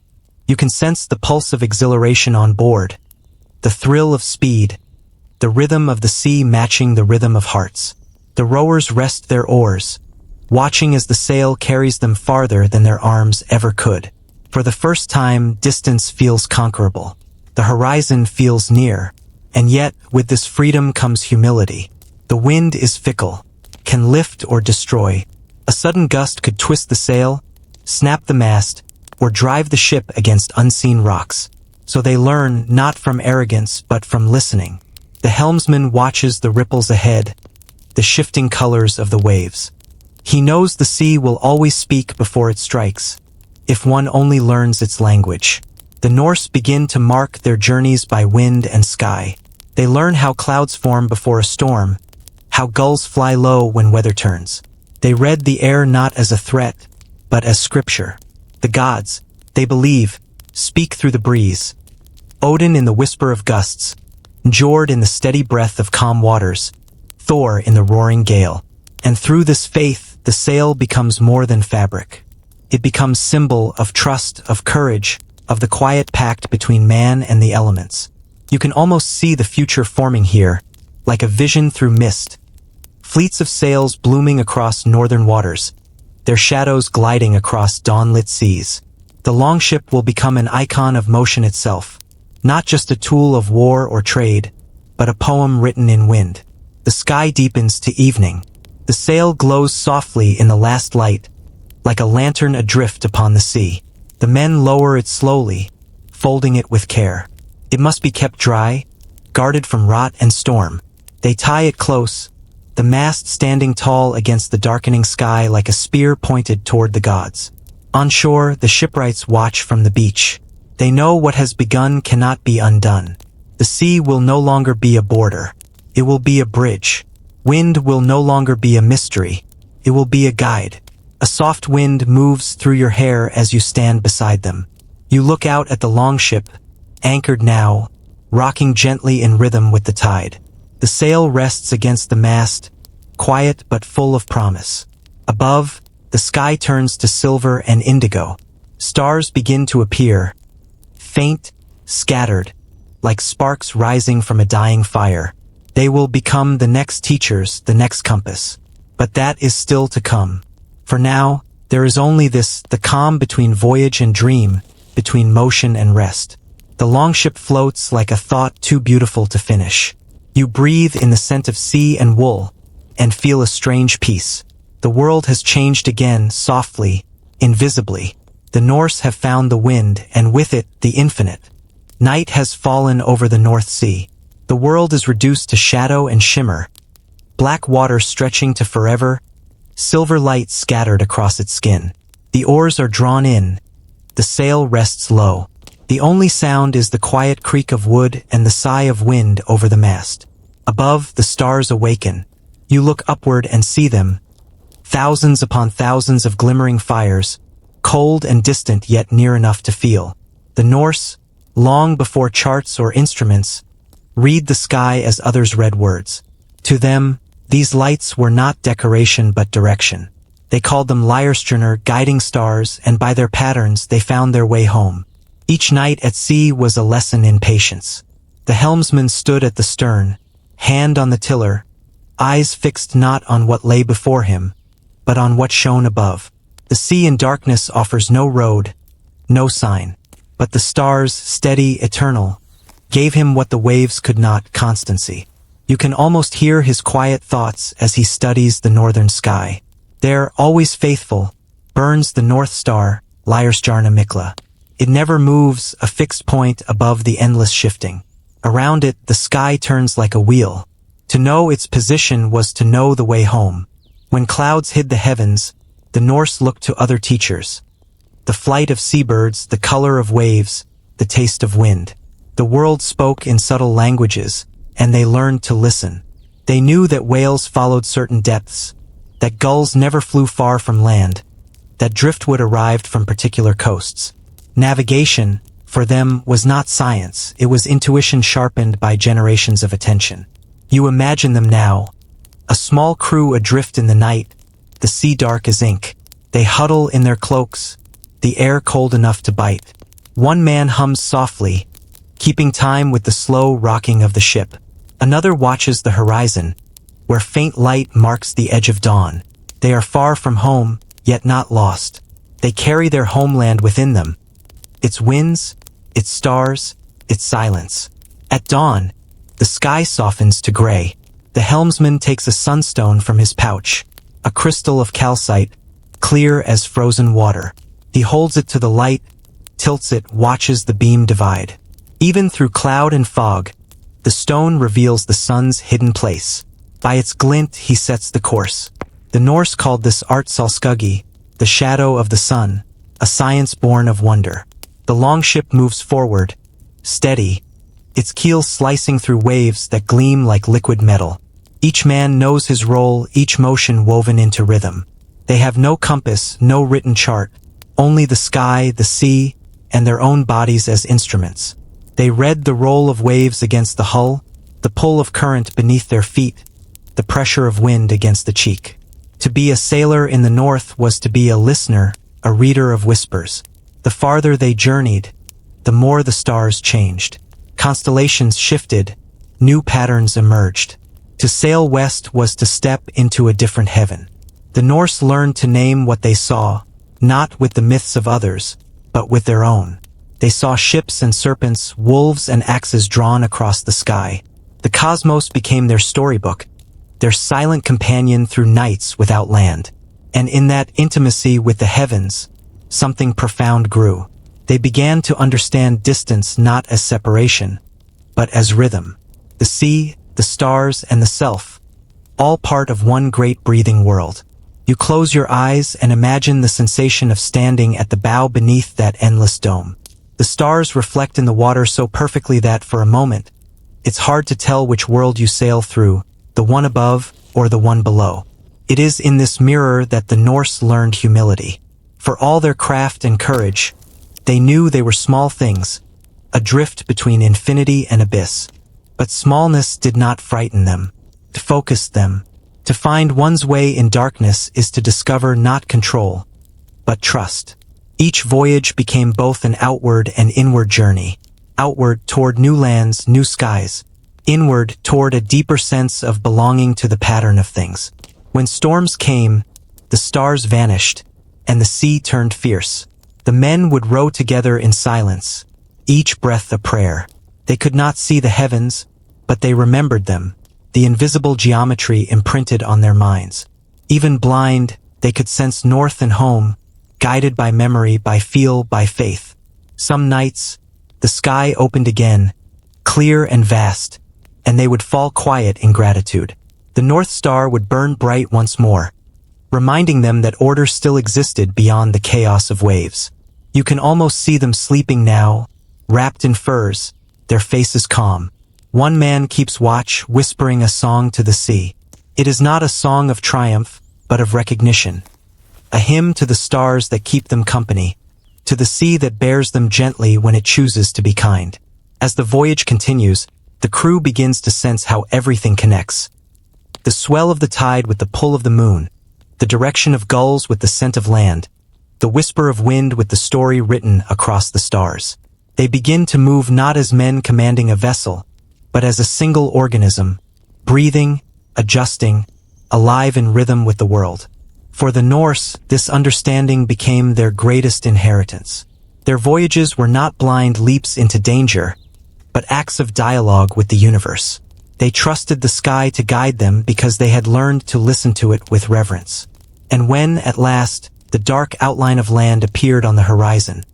You can sense the pulse of exhilaration on board, the thrill of speed, the rhythm of the sea matching the rhythm of hearts. The rowers rest their oars, watching as the sail carries them farther than their arms ever could. For the first time, distance feels conquerable. The horizon feels near, and yet, with this freedom comes humility. The wind is fickle, can lift or destroy. A sudden gust could twist the sail, snap the mast, or drive the ship against unseen rocks. So they learn not from arrogance but from listening. The helmsman watches the ripples ahead, the shifting colors of the waves. He knows the sea will always speak before it strikes, if one only learns its language. The Norse begin to mark their journeys by wind and sky. They learn how clouds form before a storm, how gulls fly low when weather turns. They read the air not as a threat, but as scripture. The gods, they believe, speak through the breeze. Odin in the whisper of gusts, Njord in the steady breath of calm waters, Thor in the roaring gale. And through this faith, the sail becomes more than fabric. It becomes symbol of trust, of courage, of the quiet pact between man and the elements. You can almost see the future forming here, like a vision through mist. Fleets of sails blooming across northern waters, their shadows gliding across dawn-lit seas. The longship will become an icon of motion itself, not just a tool of war or trade, but a poem written in wind. The sky deepens to evening. The sail glows softly in the last light, like a lantern adrift upon the sea. The men lower it slowly, folding it with care. It must be kept dry, guarded from rot and storm. They tie it close, the mast standing tall against the darkening sky like a spear pointed toward the gods. On shore, the shipwrights watch from the beach. They know what has begun cannot be undone. The sea will no longer be a border. It will be a bridge. Wind will no longer be a mystery. It will be a guide. A soft wind moves through your hair as you stand beside them. You look out at the longship, anchored now, rocking gently in rhythm with the tide. The sail rests against the mast, quiet but full of promise. Above, the sky turns to silver and indigo. Stars begin to appear, faint, scattered, like sparks rising from a dying fire. They will become the next teachers, the next compass. But that is still to come. For now, there is only this, the calm between voyage and dream, between motion and rest. The longship floats like a thought too beautiful to finish. You breathe in the scent of sea and wool, and feel a strange peace. The world has changed again, softly, invisibly. The Norse have found the wind, and with it, the infinite. Night has fallen over the North Sea. The world is reduced to shadow and shimmer. Black water stretching to forever, silver light scattered across its skin. The oars are drawn in. The sail rests low. The only sound is the quiet creak of wood and the sigh of wind over the mast. Above, the stars awaken. You look upward and see them. Thousands upon thousands of glimmering fires, cold and distant yet near enough to feel. The Norse, long before charts or instruments, read the sky as others read words. To them, these lights were not decoration but direction. They called them Lyrstjärnor, guiding stars, and by their patterns they found their way home. Each night at sea was a lesson in patience. The helmsman stood at the stern, hand on the tiller, eyes fixed not on what lay before him, but on what shone above. The sea in darkness offers no road, no sign, but the stars, steady, eternal, gave him what the waves could not, constancy. You can almost hear his quiet thoughts as he studies the northern sky. There, always faithful, burns the North Star, Lyrstjärna Mikla. It never moves, a fixed point above the endless shifting. Around it, the sky turns like a wheel. To know its position was to know the way home. When clouds hid the heavens, the Norse looked to other teachers. The flight of seabirds, the color of waves, the taste of wind. The world spoke in subtle languages, and they learned to listen. They knew that whales followed certain depths, that gulls never flew far from land, that driftwood arrived from particular coasts. Navigation, for them, was not science, it was intuition sharpened by generations of attention. You imagine them now, a small crew adrift in the night, the sea dark as ink. They huddle in their cloaks, the air cold enough to bite. One man hums softly, keeping time with the slow rocking of the ship. Another watches the horizon, where faint light marks the edge of dawn. They are far from home, yet not lost. They carry their homeland within them. Its winds, its stars, its silence. At dawn, the sky softens to gray. The helmsman takes a sunstone from his pouch, a crystal of calcite, clear as frozen water. He holds it to the light, tilts it, watches the beam divide. Even through cloud and fog, the stone reveals the sun's hidden place. By its glint he sets the course. The Norse called this art salskuggi, the shadow of the sun, a science born of wonder. The longship moves forward, steady, its keel slicing through waves that gleam like liquid metal. Each man knows his role, each motion woven into rhythm. They have no compass, no written chart, only the sky, the sea, and their own bodies as instruments. They read the roll of waves against the hull, the pull of current beneath their feet, the pressure of wind against the cheek. To be a sailor in the north was to be a listener, a reader of whispers. The farther they journeyed, the more the stars changed. Constellations shifted, new patterns emerged. To sail west was to step into a different heaven. The Norse learned to name what they saw, not with the myths of others, but with their own. They saw ships and serpents, wolves and axes drawn across the sky. The cosmos became their storybook, their silent companion through nights without land. And in that intimacy with the heavens, something profound grew. They began to understand distance not as separation, but as rhythm. The sea, the stars, and the self, all part of one great breathing world. You close your eyes and imagine the sensation of standing at the bow beneath that endless dome. The stars reflect in the water so perfectly that for a moment, it's hard to tell which world you sail through, the one above or the one below. It is in this mirror that the Norse learned humility. For all their craft and courage, they knew they were small things, adrift between infinity and abyss. But smallness did not frighten them. It focused them. To find one's way in darkness is to discover not control, but trust. Each voyage became both an outward and inward journey. Outward toward new lands, new skies. Inward toward a deeper sense of belonging to the pattern of things. When storms came, the stars vanished, and the sea turned fierce. The men would row together in silence, each breath a prayer. They could not see the heavens, but they remembered them, the invisible geometry imprinted on their minds. Even blind, they could sense north and home, guided by memory, by feel, by faith. Some nights, the sky opened again, clear and vast, and they would fall quiet in gratitude. The North Star would burn bright once more, reminding them that order still existed beyond the chaos of waves. You can almost see them sleeping now, wrapped in furs, their faces calm. One man keeps watch, whispering a song to the sea. It is not a song of triumph, but of recognition. A hymn to the stars that keep them company, to the sea that bears them gently when it chooses to be kind. As the voyage continues, the crew begins to sense how everything connects. The swell of the tide with the pull of the moon, the direction of gulls with the scent of land, the whisper of wind with the story written across the stars. They begin to move not as men commanding a vessel, but as a single organism, breathing, adjusting, alive in rhythm with the world. For the Norse, this understanding became their greatest inheritance. Their voyages were not blind leaps into danger, but acts of dialogue with the universe. They trusted the sky to guide them because they had learned to listen to it with reverence. And when, at last, the dark outline of land appeared on the horizon,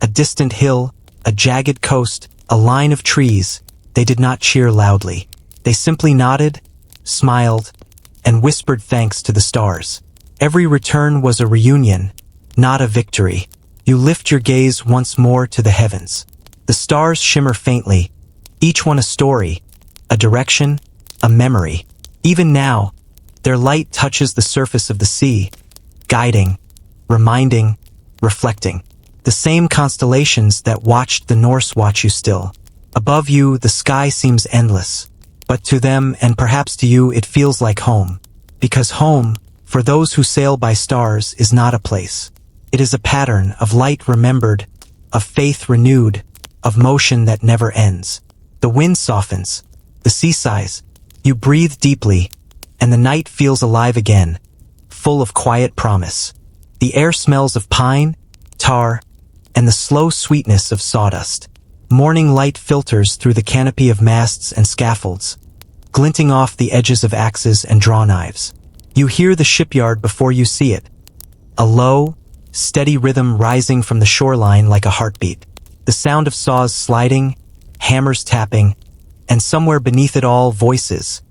a distant hill, a jagged coast, a line of trees, they did not cheer loudly. They simply nodded, smiled, and whispered thanks to the stars. Every return was a reunion, not a victory. You lift your gaze once more to the heavens. The stars shimmer faintly, each one a story, a direction, a memory. Even now, their light touches the surface of the sea, guiding, reminding, reflecting. The same constellations that watched the Norse watch you still. Above you, the sky seems endless. But to them, and perhaps to you, it feels like home. Because home, for those who sail by stars, is not a place. It is a pattern of light remembered, of faith renewed, of motion that never ends. The wind softens, the sea sighs, you breathe deeply, and the night feels alive again, full of quiet promise. The air smells of pine, tar, and the slow sweetness of sawdust. Morning light filters through the canopy of masts and scaffolds, glinting off the edges of axes and draw knives. You hear the shipyard before you see it, a low, steady rhythm rising from the shoreline like a heartbeat. The sound of saws sliding, hammers tapping, and somewhere beneath it all, voices,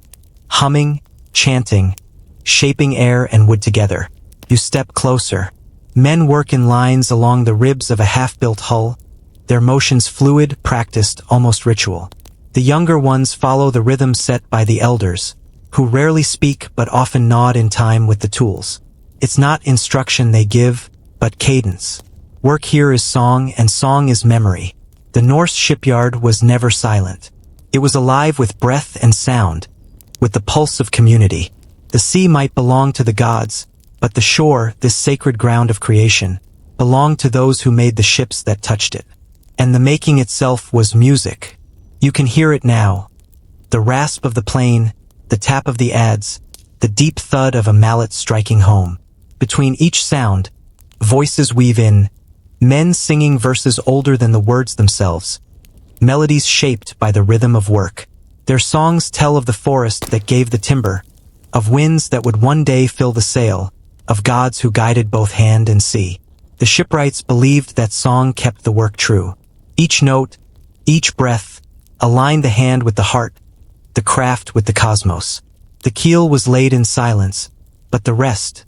humming, chanting, shaping air and wood together. You step closer. Men work in lines along the ribs of a half-built hull, their motions fluid, practiced, almost ritual. The younger ones follow the rhythm set by the elders, who rarely speak but often nod in time with the tools. It's not instruction they give, but cadence. Work here is song, and song is memory. The Norse shipyard was never silent. It was alive with breath and sound, with the pulse of community. The sea might belong to the gods, but the shore, this sacred ground of creation, belonged to those who made the ships that touched it. And the making itself was music. You can hear it now. The rasp of the plane, the tap of the adze, the deep thud of a mallet striking home. Between each sound, voices weave in, men singing verses older than the words themselves, melodies shaped by the rhythm of work. Their songs tell of the forest that gave the timber, of winds that would one day fill the sail, of gods who guided both hand and sea. The shipwrights believed that song kept the work true. Each note, each breath, aligned the hand with the heart, the craft with the cosmos. The keel was laid in silence, but the rest,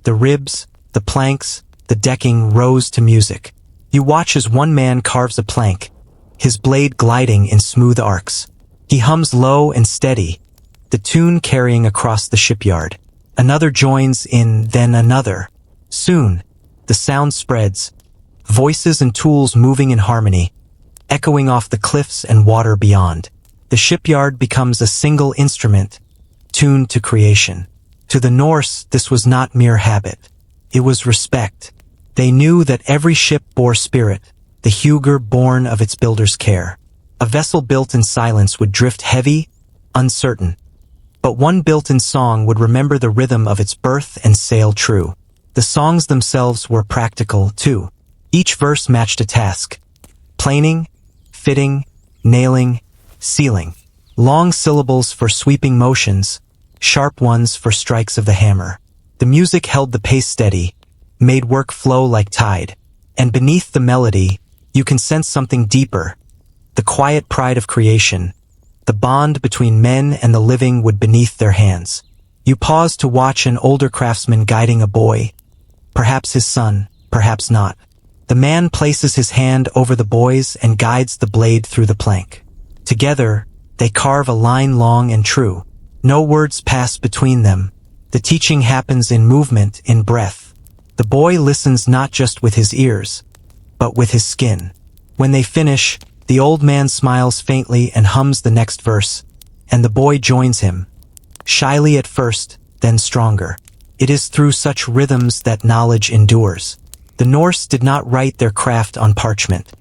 the ribs, the planks, the decking rose to music. You watch as one man carves a plank, his blade gliding in smooth arcs. He hums low and steady, the tune carrying across the shipyard. Another joins in, then another. Soon, the sound spreads, voices and tools moving in harmony, echoing off the cliffs and water beyond. The shipyard becomes a single instrument, tuned to creation. To the Norse, this was not mere habit. It was respect. They knew that every ship bore spirit, the hugger born of its builder's care. A vessel built in silence would drift heavy, uncertain. But one built in song would remember the rhythm of its birth and sail true. The songs themselves were practical, too. Each verse matched a task. Planing, fitting, nailing, sealing. Long syllables for sweeping motions, sharp ones for strikes of the hammer. The music held the pace steady, made work flow like tide. And beneath the melody, you can sense something deeper. The quiet pride of creation, the bond between men and the living would beneath their hands. You pause to watch an older craftsman guiding a boy, perhaps his son, perhaps not. The man places his hand over the boy's and guides the blade through the plank. Together, they carve a line long and true. No words pass between them. The teaching happens in movement, in breath. The boy listens not just with his ears, but with his skin. When they finish, the old man smiles faintly and hums the next verse, and the boy joins him. Shyly at first, then stronger. It is through such rhythms that knowledge endures. The Norse did not write their craft on parchment.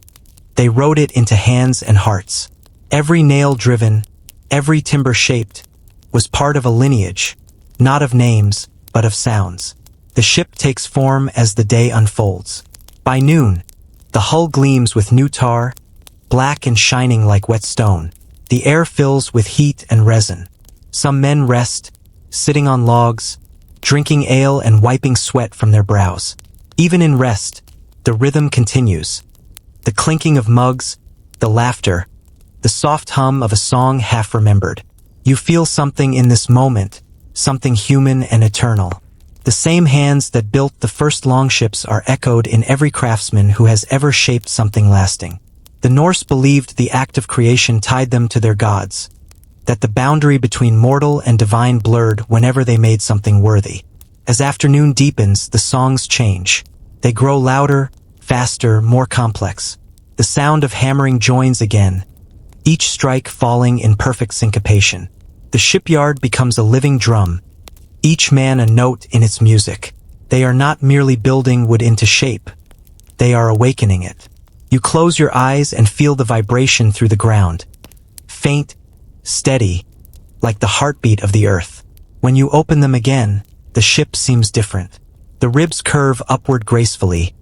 They wrote it into hands and hearts. Every nail driven, every timber shaped, was part of a lineage, not of names, but of sounds. The ship takes form as the day unfolds. By noon, the hull gleams with new tar, black and shining like wet stone. The air fills with heat and resin. Some men rest, sitting on logs, drinking ale and wiping sweat from their brows. Even in rest, the rhythm continues. The clinking of mugs, the laughter, the soft hum of a song half remembered. You feel something in this moment, something human and eternal. The same hands that built the first longships are echoed in every craftsman who has ever shaped something lasting. The Norse believed the act of creation tied them to their gods, that the boundary between mortal and divine blurred whenever they made something worthy. As afternoon deepens, the songs change. They grow louder, faster, more complex. The sound of hammering joins again, each strike falling in perfect syncopation. The shipyard becomes a living drum, each man a note in its music. They are not merely building wood into shape. They are awakening it. You close your eyes and feel the vibration through the ground. Faint, steady, like the heartbeat of the earth. When you open them again, the ship seems different. The ribs curve upward gracefully.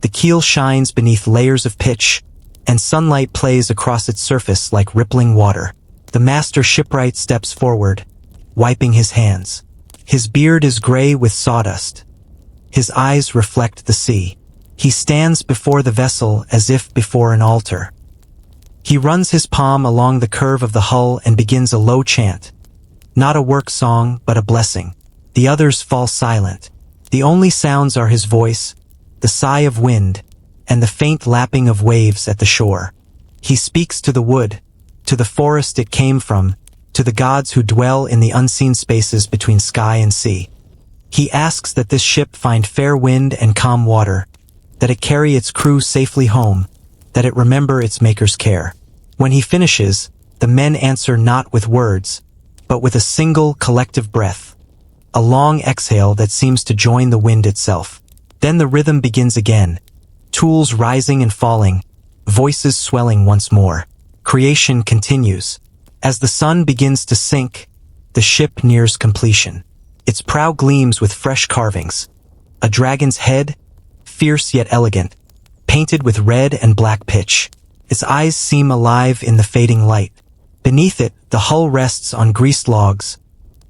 The keel shines beneath layers of pitch, and sunlight plays across its surface like rippling water. The master shipwright steps forward, wiping his hands. His beard is gray with sawdust. His eyes reflect the sea. He stands before the vessel as if before an altar. He runs his palm along the curve of the hull and begins a low chant. Not a work song, but a blessing. The others fall silent. The only sounds are his voice, the sigh of wind, and the faint lapping of waves at the shore. He speaks to the wood, to the forest it came from, to the gods who dwell in the unseen spaces between sky and sea. He asks that this ship find fair wind and calm water, that it carry its crew safely home, that it remember its maker's care. When he finishes, the men answer not with words, but with a single collective breath, a long exhale that seems to join the wind itself. Then the rhythm begins again, tools rising and falling, voices swelling once more. Creation continues. As the sun begins to sink, the ship nears completion. Its prow gleams with fresh carvings. A dragon's head, fierce yet elegant, painted with red and black pitch. Its eyes seem alive in the fading light. Beneath it, the hull rests on greased logs,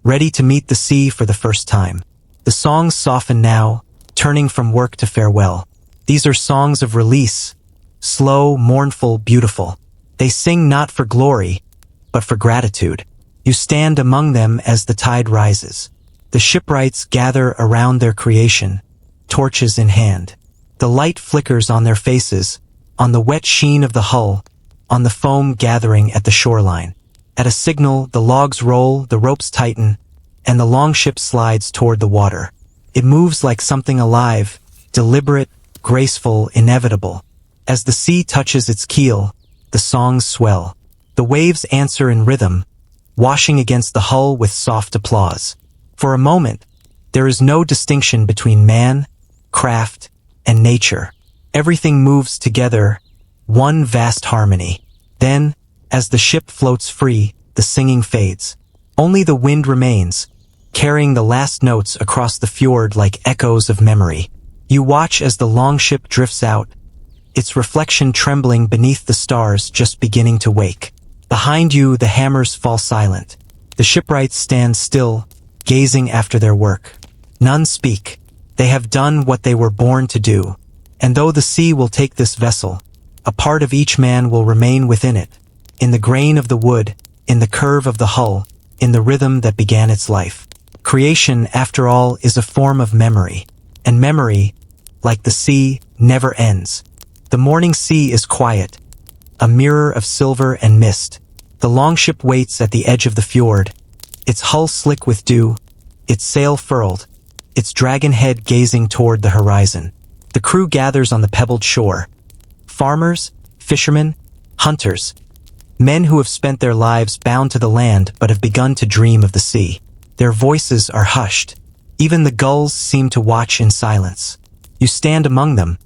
ready to meet the sea for the first time. The songs soften now, turning from work to farewell. These are songs of release, slow, mournful, beautiful. They sing not for glory, but for gratitude. You stand among them as the tide rises. The shipwrights gather around their creation, torches in hand. The light flickers on their faces, on the wet sheen of the hull, on the foam gathering at the shoreline. At a signal, the logs roll, the ropes tighten, and the longship slides toward the water. It moves like something alive, deliberate, graceful, inevitable. As the sea touches its keel, the songs swell. The waves answer in rhythm, washing against the hull with soft applause. For a moment, there is no distinction between man, craft, and nature. Everything moves together, one vast harmony. Then, as the ship floats free, the singing fades. Only the wind remains, carrying the last notes across the fjord like echoes of memory. You watch as the longship drifts out, its reflection trembling beneath the stars just beginning to wake. Behind you, the hammers fall silent. The shipwrights stand still, gazing after their work. None speak. They have done what they were born to do. And though the sea will take this vessel, a part of each man will remain within it, in the grain of the wood, in the curve of the hull, in the rhythm that began its life. Creation, after all, is a form of memory. And memory, like the sea, never ends. The morning sea is quiet, a mirror of silver and mist. The longship waits at the edge of the fjord, its hull slick with dew, its sail furled, its dragon head gazing toward the horizon. The crew gathers on the pebbled shore. Farmers, fishermen, hunters, men who have spent their lives bound to the land but have begun to dream of the sea. Their voices are hushed. Even the gulls seem to watch in silence. You stand among them,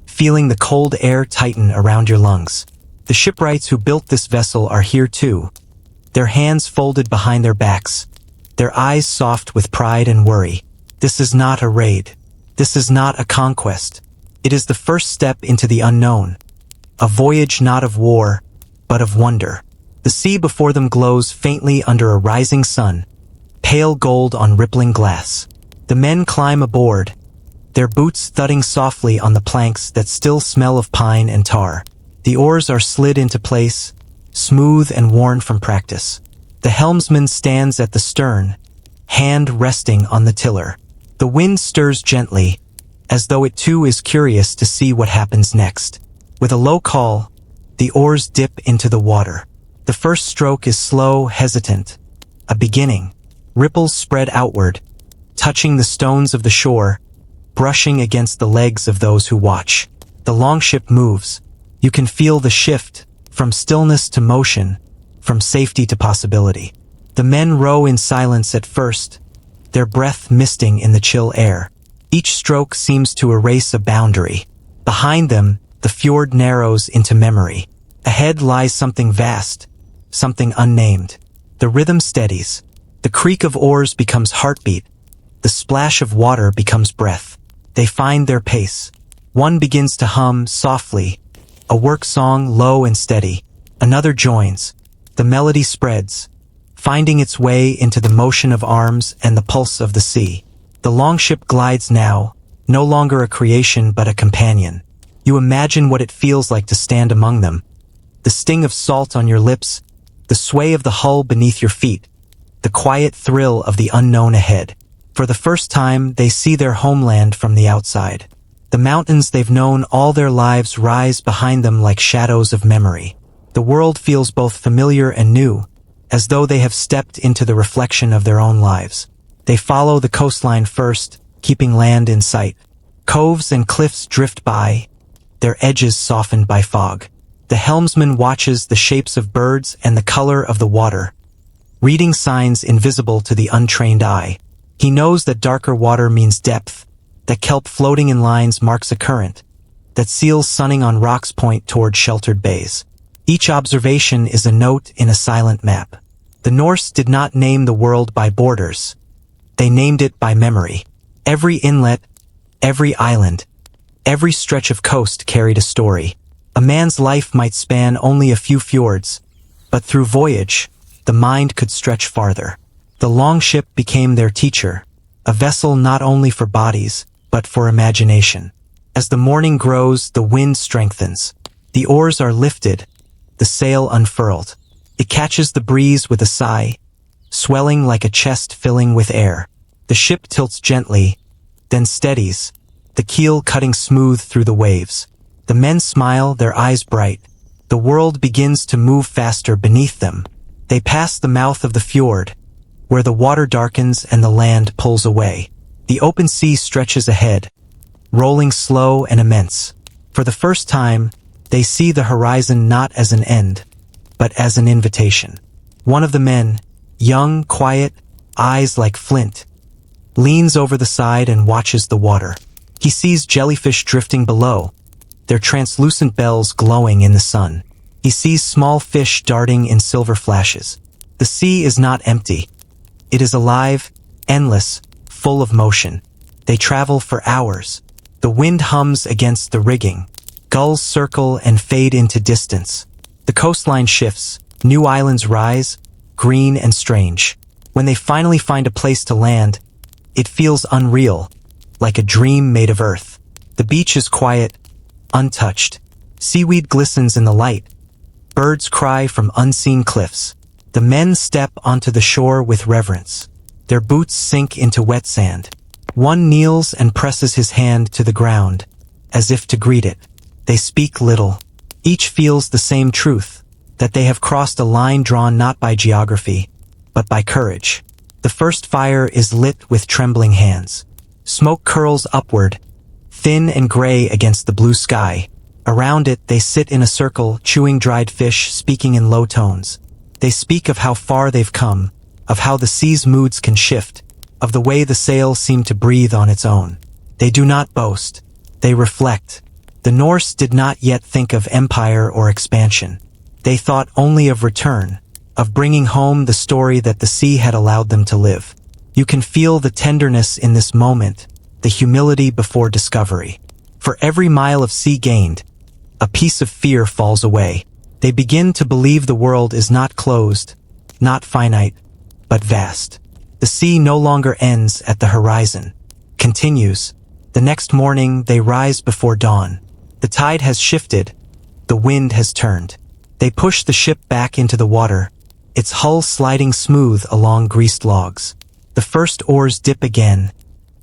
feeling the cold air tighten around your lungs. The shipwrights who built this vessel are here too, their hands folded behind their backs, their eyes soft with pride and worry. This is not a raid. This is not a conquest. It is the first step into the unknown, a voyage not of war, but of wonder. The sea before them glows faintly under a rising sun, pale gold on rippling glass. The men climb aboard, their boots thudding softly on the planks that still smell of pine and tar. The oars are slid into place, smooth and worn from practice. The helmsman stands at the stern, hand resting on the tiller. The wind stirs gently, as though it too is curious to see what happens next. With a low call, the oars dip into the water. The first stroke is slow, hesitant, a beginning. Ripples spread outward, touching the stones of the shore, brushing against the legs of those who watch. The longship moves. You can feel the shift, from stillness to motion, from safety to possibility. The men row in silence at first, their breath misting in the chill air. Each stroke seems to erase a boundary. Behind them, the fjord narrows into memory. Ahead lies something vast, something unnamed. The rhythm steadies. The creak of oars becomes heartbeat. The splash of water becomes breath. They find their pace. One begins to hum softly, a work song low and steady. Another joins. The melody spreads, finding its way into the motion of arms and the pulse of the sea. The longship glides now, no longer a creation but a companion. You imagine what it feels like to stand among them. The sting of salt on your lips, the sway of the hull beneath your feet, the quiet thrill of the unknown ahead. For the first time, they see their homeland from the outside. The mountains they've known all their lives rise behind them like shadows of memory. The world feels both familiar and new, as though they have stepped into the reflection of their own lives. They follow the coastline first, keeping land in sight. Coves and cliffs drift by, their edges softened by fog. The helmsman watches the shapes of birds and the color of the water, reading signs invisible to the untrained eye. He knows that darker water means depth, that kelp floating in lines marks a current, that seals sunning on rocks point toward sheltered bays. Each observation is a note in a silent map. The Norse did not name the world by borders. They named it by memory. Every inlet, every island, every stretch of coast carried a story. A man's life might span only a few fjords, but through voyage, the mind could stretch farther. The longship became their teacher, a vessel not only for bodies, but for imagination. As the morning grows, the wind strengthens. The oars are lifted, the sail unfurled. It catches the breeze with a sigh, swelling like a chest filling with air. The ship tilts gently, then steadies, the keel cutting smooth through the waves. The men smile, their eyes bright. The world begins to move faster beneath them. They pass the mouth of the fjord, where the water darkens and the land pulls away. The open sea stretches ahead, rolling slow and immense. For the first time, they see the horizon not as an end, but as an invitation. One of the men, young, quiet, eyes like flint, leans over the side and watches the water. He sees jellyfish drifting below, their translucent bells glowing in the sun. He sees small fish darting in silver flashes. The sea is not empty. It is alive, endless, full of motion. They travel for hours. The wind hums against the rigging. Gulls circle and fade into distance. The coastline shifts. New islands rise, green and strange. When they finally find a place to land, it feels unreal, like a dream made of earth. The beach is quiet, untouched. Seaweed glistens in the light. Birds cry from unseen cliffs. The men step onto the shore with reverence. Their boots sink into wet sand. One kneels and presses his hand to the ground, as if to greet it. They speak little. Each feels the same truth, that they have crossed a line drawn not by geography, but by courage. The first fire is lit with trembling hands. Smoke curls upward, thin and gray against the blue sky. Around it, they sit in a circle, chewing dried fish, speaking in low tones. They speak of how far they've come, of how the sea's moods can shift, of the way the sail seemed to breathe on its own. They do not boast. They reflect. The Norse did not yet think of empire or expansion. They thought only of return, of bringing home the story that the sea had allowed them to live. You can feel the tenderness in this moment, the humility before discovery. For every mile of sea gained, a piece of fear falls away. They begin to believe the world is not closed, not finite, but vast. The sea no longer ends at the horizon, continues. The next morning they rise before dawn. The tide has shifted, the wind has turned. They push the ship back into the water, its hull sliding smooth along greased logs. The first oars dip again,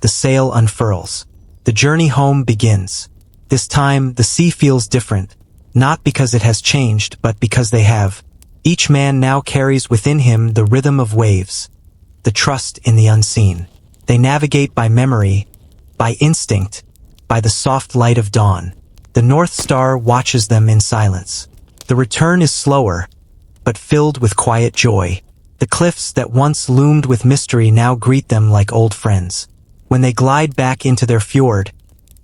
the sail unfurls. The journey home begins. This time the sea feels different, not because it has changed, but because they have. Each man now carries within him the rhythm of waves, the trust in the unseen. They navigate by memory, by instinct, by the soft light of dawn. The North Star watches them in silence. The return is slower, but filled with quiet joy. The cliffs that once loomed with mystery now greet them like old friends. When they glide back into their fjord,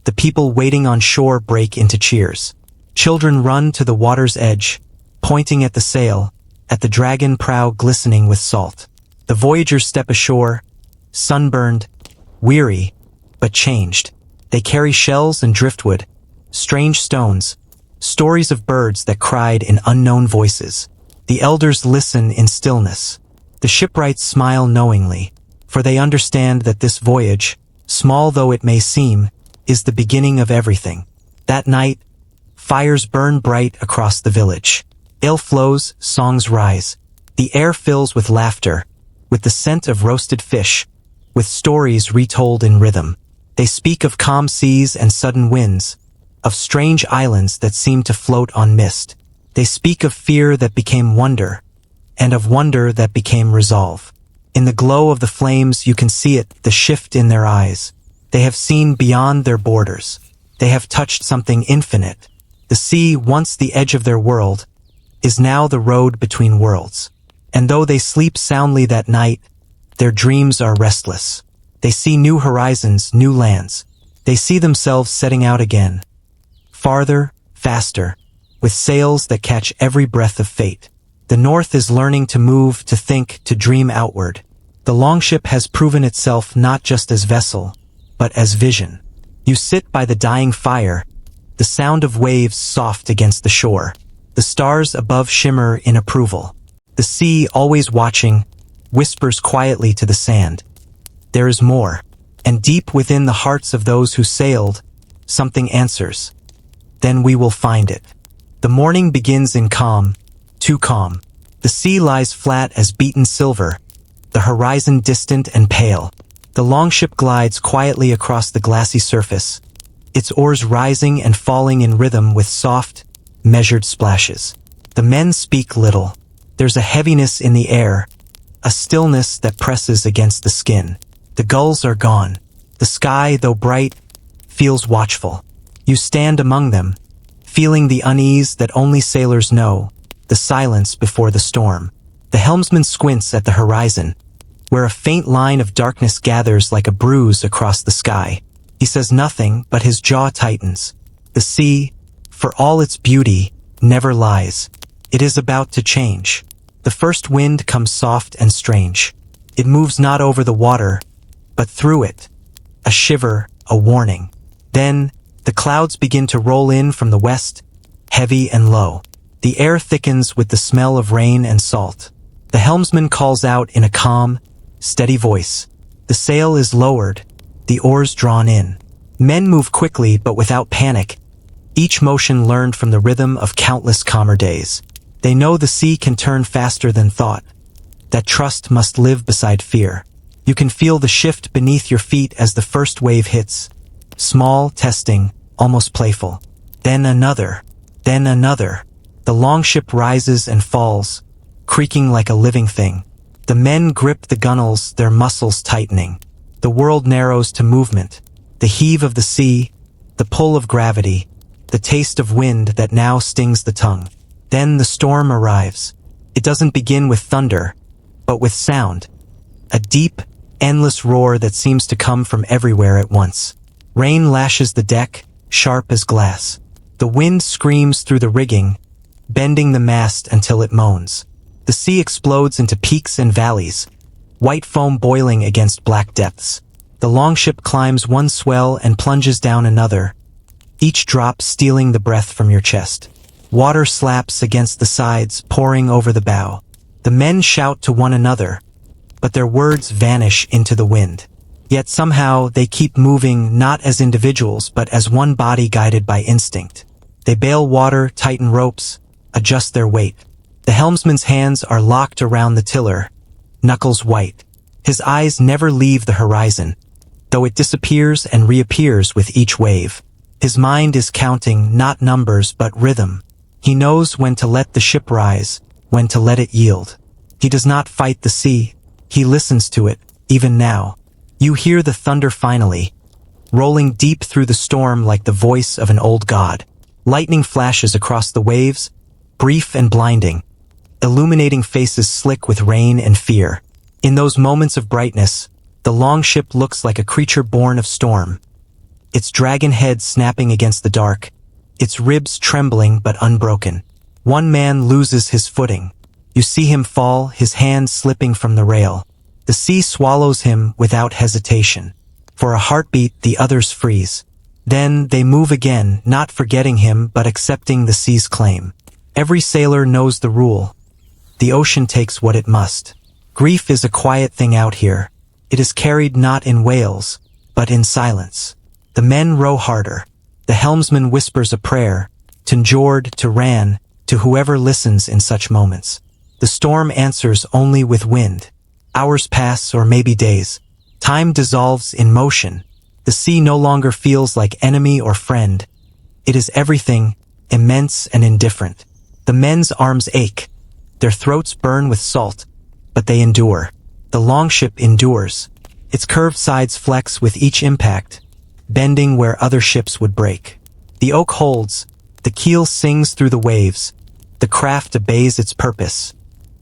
the people waiting on shore break into cheers. Children run to the water's edge, pointing at the sail, at the dragon prow glistening with salt. The voyagers step ashore, sunburned, weary, but changed. They carry shells and driftwood, strange stones, stories of birds that cried in unknown voices. The elders listen in stillness. The shipwrights smile knowingly, for they understand that this voyage, small though it may seem, is the beginning of everything. That night, fires burn bright across the village. Ale flows, songs rise. The air fills with laughter, with the scent of roasted fish, with stories retold in rhythm. They speak of calm seas and sudden winds, of strange islands that seem to float on mist. They speak of fear that became wonder, and of wonder that became resolve. In the glow of the flames you can see it, the shift in their eyes. They have seen beyond their borders. They have touched something infinite. The sea, once the edge of their world, is now the road between worlds. And though they sleep soundly that night, their dreams are restless. They see new horizons, new lands. They see themselves setting out again. Farther, faster, with sails that catch every breath of fate. The North is learning to move, to think, to dream outward. The longship has proven itself not just as vessel, but as vision. You sit by the dying fire, the sound of waves soft against the shore. The stars above shimmer in approval. The sea, always watching, whispers quietly to the sand. There is more, and deep within the hearts of those who sailed, something answers. Then we will find it. The morning begins in calm, too calm. The sea lies flat as beaten silver, the horizon distant and pale. The longship glides quietly across the glassy surface, its oars rising and falling in rhythm with soft, measured splashes. The men speak little. There's a heaviness in the air, a stillness that presses against the skin. The gulls are gone. The sky, though bright, feels watchful. You stand among them, feeling the unease that only sailors know, the silence before the storm. The helmsman squints at the horizon, where a faint line of darkness gathers like a bruise across the sky. He says nothing, but his jaw tightens. The sea, for all its beauty, never lies. It is about to change. The first wind comes soft and strange. It moves not over the water, but through it. A shiver, a warning. Then, the clouds begin to roll in from the west, heavy and low. The air thickens with the smell of rain and salt. The helmsman calls out in a calm, steady voice. The sail is lowered, the oars drawn in. Men move quickly but without panic, each motion learned from the rhythm of countless calmer days. They know the sea can turn faster than thought, that trust must live beside fear. You can feel the shift beneath your feet as the first wave hits. Small, testing, almost playful. Then another. Then another. The longship rises and falls, creaking like a living thing. The men grip the gunwales, their muscles tightening. The world narrows to movement. The heave of the sea, the pull of gravity, the taste of wind that now stings the tongue. Then the storm arrives. It doesn't begin with thunder, but with sound. A deep, endless roar that seems to come from everywhere at once. Rain lashes the deck, sharp as glass. The wind screams through the rigging, bending the mast until it moans. The sea explodes into peaks and valleys, white foam boiling against black depths. The longship climbs one swell and plunges down another, each drop stealing the breath from your chest. Water slaps against the sides, pouring over the bow. The men shout to one another, but their words vanish into the wind. Yet somehow they keep moving not as individuals but as one body guided by instinct. They bail water, tighten ropes, adjust their weight. The helmsman's hands are locked around the tiller, knuckles white. His eyes never leave the horizon, though it disappears and reappears with each wave. His mind is counting not numbers but rhythm. He knows when to let the ship rise, when to let it yield. He does not fight the sea, he listens to it, even now. You hear the thunder finally, rolling deep through the storm like the voice of an old god. Lightning flashes across the waves, brief and blinding, illuminating faces slick with rain and fear. In those moments of brightness, the longship looks like a creature born of storm. Its dragon head snapping against the dark, its ribs trembling but unbroken. One man loses his footing. You see him fall, his hand slipping from the rail. The sea swallows him without hesitation. For a heartbeat, the others freeze. Then they move again, not forgetting him but accepting the sea's claim. Every sailor knows the rule. The ocean takes what it must. Grief is a quiet thing out here. It is carried not in wails, but in silence. The men row harder. The helmsman whispers a prayer, to Njord, to Ran, to whoever listens in such moments. The storm answers only with wind. Hours pass, or maybe days. Time dissolves in motion. The sea no longer feels like enemy or friend. It is everything, immense and indifferent. The men's arms ache. Their throats burn with salt, but they endure. The longship endures. Its curved sides flex with each impact, bending where other ships would break. The oak holds, the keel sings through the waves, the craft obeys its purpose,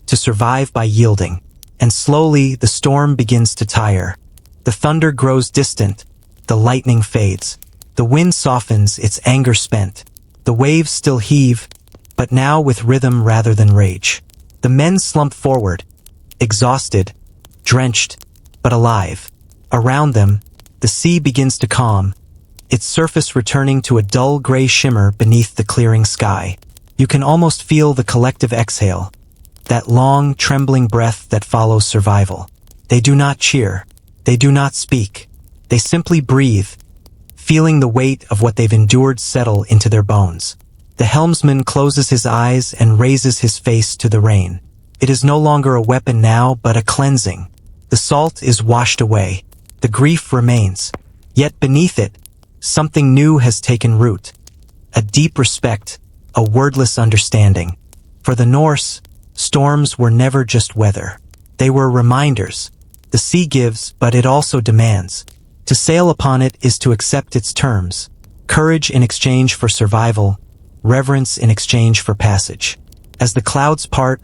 to survive by yielding. And slowly the storm begins to tire. The thunder grows distant, the lightning fades. The wind softens, its anger spent. The waves still heave, but now with rhythm rather than rage. The men slump forward, exhausted, drenched, but alive. Around them, the sea begins to calm, its surface returning to a dull gray shimmer beneath the clearing sky. You can almost feel the collective exhale, that long, trembling breath that follows survival. They do not cheer. They do not speak. They simply breathe, feeling the weight of what they've endured settle into their bones. The helmsman closes his eyes and raises his face to the rain. It is no longer a weapon now, but a cleansing. The salt is washed away. The grief remains. Yet beneath it, something new has taken root. A deep respect, a wordless understanding. For the Norse, storms were never just weather. They were reminders. The sea gives, but it also demands. To sail upon it is to accept its terms. Courage in exchange for survival, reverence in exchange for passage. As the clouds part,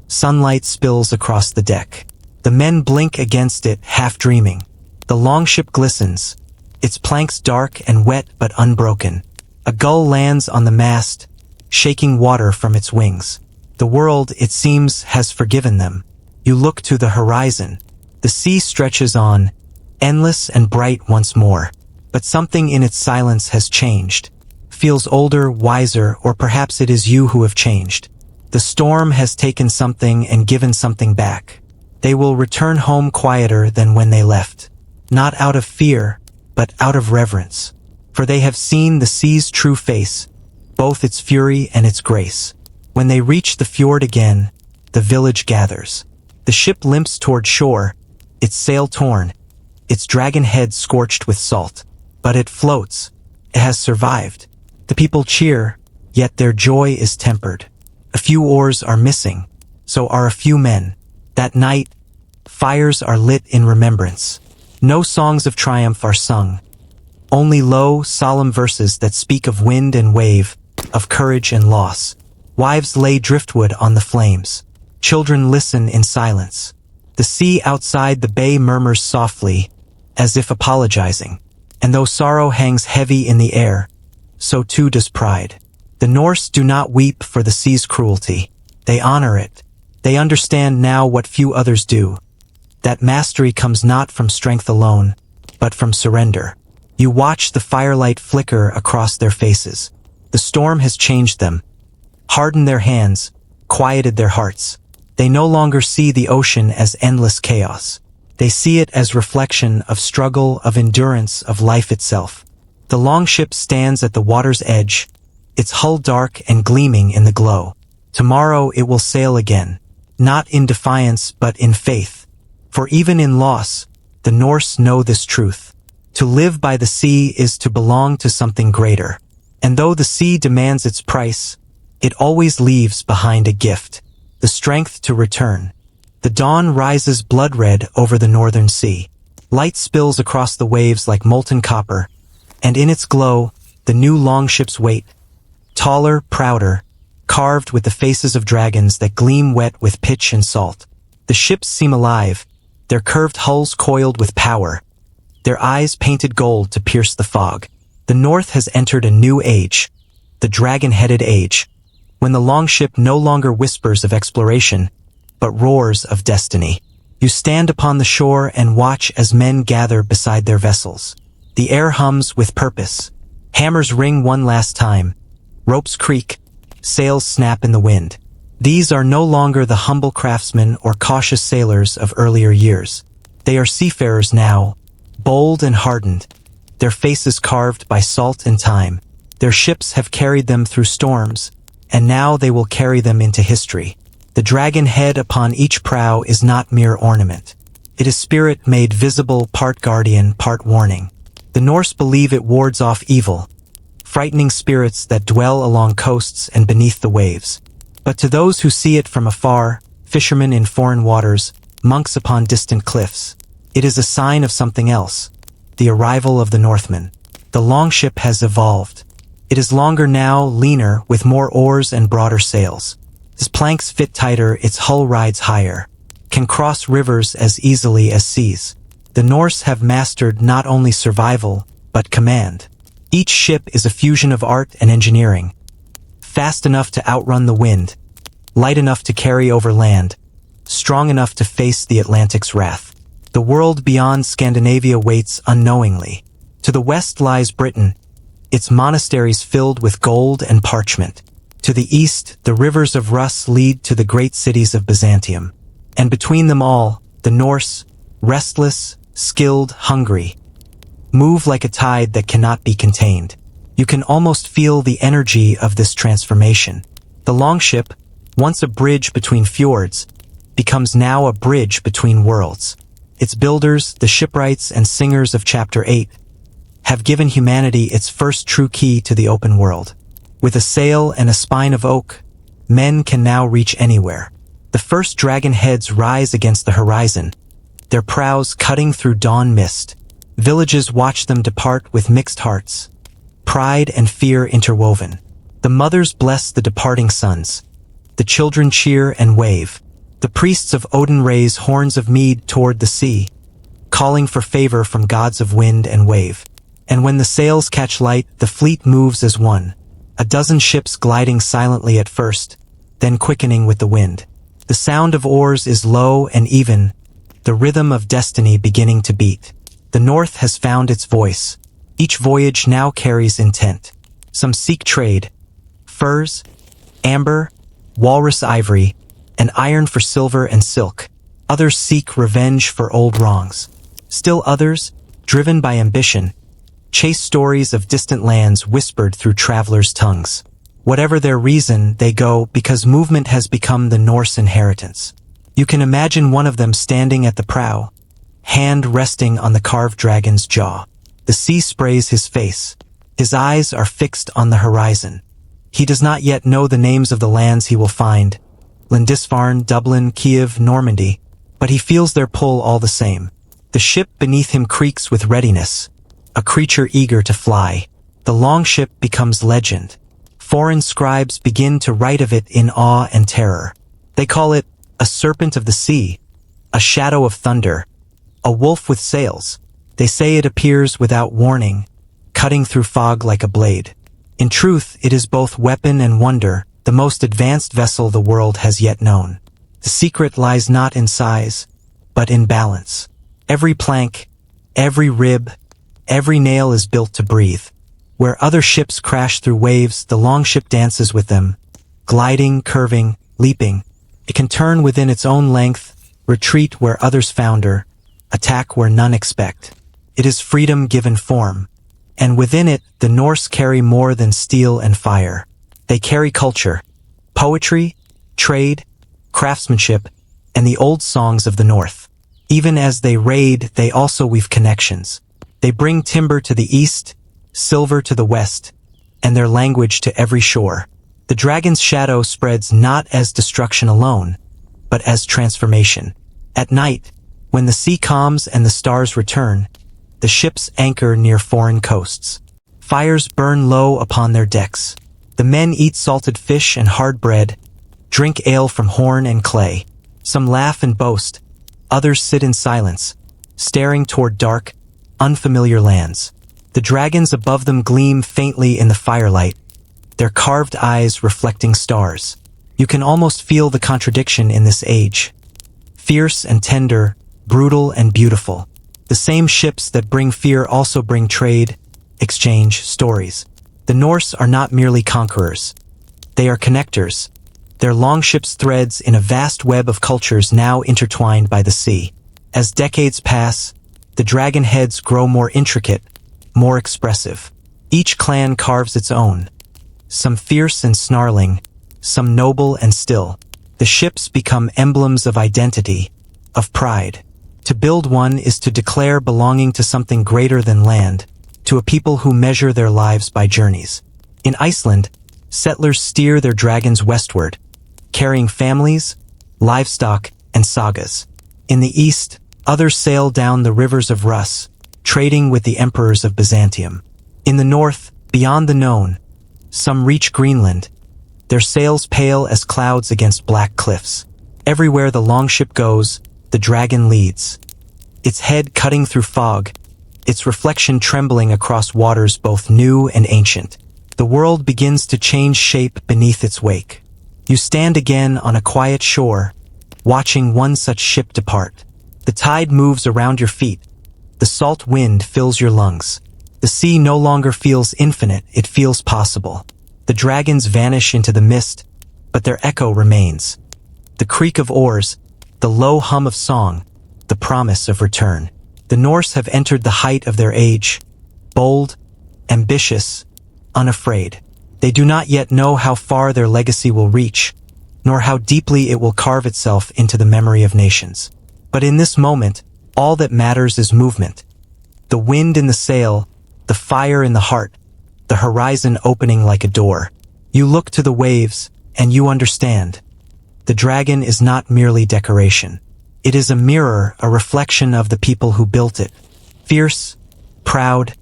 sunlight spills across the deck. The men blink against it, half dreaming. The longship glistens, its planks dark and wet but unbroken. A gull lands on the mast, shaking water from its wings. The world, it seems, has forgiven them. You look to the horizon. The sea stretches on, endless and bright once more. But something in its silence has changed. Feels older, wiser, or perhaps it is you who have changed. The storm has taken something and given something back. They will return home quieter than when they left. Not out of fear, but out of reverence. For they have seen the sea's true face, both its fury and its grace. When they reach the fjord again, the village gathers. The ship limps toward shore, its sail torn, its dragon head scorched with salt. But it floats. It has survived. The people cheer, yet their joy is tempered. A few oars are missing, so are a few men. That night, fires are lit in remembrance. No songs of triumph are sung. Only low, solemn verses that speak of wind and wave, of courage and loss. Wives lay driftwood on the flames. Children listen in silence. The sea outside the bay murmurs softly, as if apologizing. And though sorrow hangs heavy in the air, so too does pride. The Norse do not weep for the sea's cruelty. They honor it. They understand now what few others do. That mastery comes not from strength alone, but from surrender. You watch the firelight flicker across their faces. The storm has changed them, hardened their hands, quieted their hearts. They no longer see the ocean as endless chaos. They see it as reflection of struggle, of endurance, of life itself. The longship stands at the water's edge, its hull dark and gleaming in the glow. Tomorrow it will sail again, not in defiance but in faith. For even in loss, the Norse know this truth. To live by the sea is to belong to something greater. And though the sea demands its price, it always leaves behind a gift, the strength to return. The dawn rises blood-red over the northern sea. Light spills across the waves like molten copper, and in its glow, the new longships wait, taller, prouder, carved with the faces of dragons that gleam wet with pitch and salt. The ships seem alive, their curved hulls coiled with power, their eyes painted gold to pierce the fog. The North has entered a new age, the dragon-headed age, when the longship no longer whispers of exploration, but roars of destiny. You stand upon the shore and watch as men gather beside their vessels. The air hums with purpose. Hammers ring one last time. Ropes creak. Sails snap in the wind. These are no longer the humble craftsmen or cautious sailors of earlier years. They are seafarers now, bold and hardened, their faces carved by salt and time. Their ships have carried them through storms, and now they will carry them into history. The dragon head upon each prow is not mere ornament. It is spirit made visible, part guardian, part warning. The Norse believe it wards off evil, frightening spirits that dwell along coasts and beneath the waves. But to those who see it from afar, fishermen in foreign waters, monks upon distant cliffs, it is a sign of something else, the arrival of the Northmen. The longship has evolved. It is longer now, leaner, with more oars and broader sails. Its planks fit tighter, its hull rides higher, can cross rivers as easily as seas. The Norse have mastered not only survival, but command. Each ship is a fusion of art and engineering, fast enough to outrun the wind, light enough to carry over land, strong enough to face the Atlantic's wrath. The world beyond Scandinavia waits unknowingly. To the west lies Britain, its monasteries filled with gold and parchment. To the east, the rivers of Rus lead to the great cities of Byzantium. And between them all, the Norse, restless, skilled, hungry, move like a tide that cannot be contained. You can almost feel the energy of this transformation. The Longship, once a bridge between fjords, becomes now a bridge between worlds. Its builders, the shipwrights and singers of Chapter 8, have given humanity its first true key to the open world. With a sail and a spine of oak, men can now reach anywhere. The first dragon heads rise against the horizon, their prows cutting through dawn mist. Villages watch them depart with mixed hearts, pride and fear interwoven. The mothers bless the departing sons. The children cheer and wave. The priests of Odin raise horns of mead toward the sea, calling for favor from gods of wind and wave. And when the sails catch light, the fleet moves as one. A dozen ships gliding silently at first, then quickening with the wind. The sound of oars is low and even, the rhythm of destiny beginning to beat. The North has found its voice. Each voyage now carries intent. Some seek trade, furs, amber, walrus ivory, and iron for silver and silk. Others seek revenge for old wrongs. Still others, driven by ambition, chase stories of distant lands whispered through travelers' tongues. Whatever their reason, they go because movement has become the Norse inheritance. You can imagine one of them standing at the prow, hand resting on the carved dragon's jaw. The sea sprays his face. His eyes are fixed on the horizon. He does not yet know the names of the lands he will find, Lindisfarne, Dublin, Kiev, Normandy, but he feels their pull all the same. The ship beneath him creaks with readiness, a creature eager to fly. The Longship becomes legend. Foreign scribes begin to write of it in awe and terror. They call it a serpent of the sea, a shadow of thunder, a wolf with sails. They say it appears without warning, cutting through fog like a blade. In truth, it is both weapon and wonder, the most advanced vessel the world has yet known. The secret lies not in size, but in balance. Every plank, every rib, every nail is built to breathe. Where other ships crash through waves, the Longship dances with them, gliding, curving, leaping. It can turn within its own length, retreat where others founder, attack where none expect. It is freedom given form. And within it, the Norse carry more than steel and fire. They carry culture, poetry, trade, craftsmanship, and the old songs of the North. Even as they raid, they also weave connections. They bring timber to the east, silver to the west, and their language to every shore. The dragon's shadow spreads not as destruction alone, but as transformation. At night, when the sea calms and the stars return, the ships anchor near foreign coasts. Fires burn low upon their decks. The men eat salted fish and hard bread, drink ale from horn and clay. Some laugh and boast, others sit in silence, staring toward dark, unfamiliar lands. The dragons above them gleam faintly in the firelight, their carved eyes reflecting stars. You can almost feel the contradiction in this age. Fierce and tender, brutal and beautiful. The same ships that bring fear also bring trade, exchange, stories. The Norse are not merely conquerors. They are connectors, their longships threads in a vast web of cultures now intertwined by the sea. As decades pass, the dragon heads grow more intricate, more expressive. Each clan carves its own, some fierce and snarling, some noble and still. The ships become emblems of identity, of pride. To build one is to declare belonging to something greater than land, to a people who measure their lives by journeys. In Iceland, settlers steer their dragons westward, carrying families, livestock, and sagas. In the east, others sail down the rivers of Rus, trading with the emperors of Byzantium. In the north, beyond the known, some reach Greenland, their sails pale as clouds against black cliffs. Everywhere the Longship goes, the dragon leads, its head cutting through fog, its reflection trembling across waters both new and ancient. The world begins to change shape beneath its wake. You stand again on a quiet shore, watching one such ship depart. The tide moves around your feet. The salt wind fills your lungs. The sea no longer feels infinite, it feels possible. The dragons vanish into the mist, but their echo remains. The creak of oars, the low hum of song, the promise of return. The Norse have entered the height of their age, bold, ambitious, unafraid. They do not yet know how far their legacy will reach, nor how deeply it will carve itself into the memory of nations. But in this moment, all that matters is movement. The wind in the sail, the fire in the heart, the horizon opening like a door. You look to the waves, and you understand. The dragon is not merely decoration. It is a mirror, a reflection of the people who built it. Fierce, proud,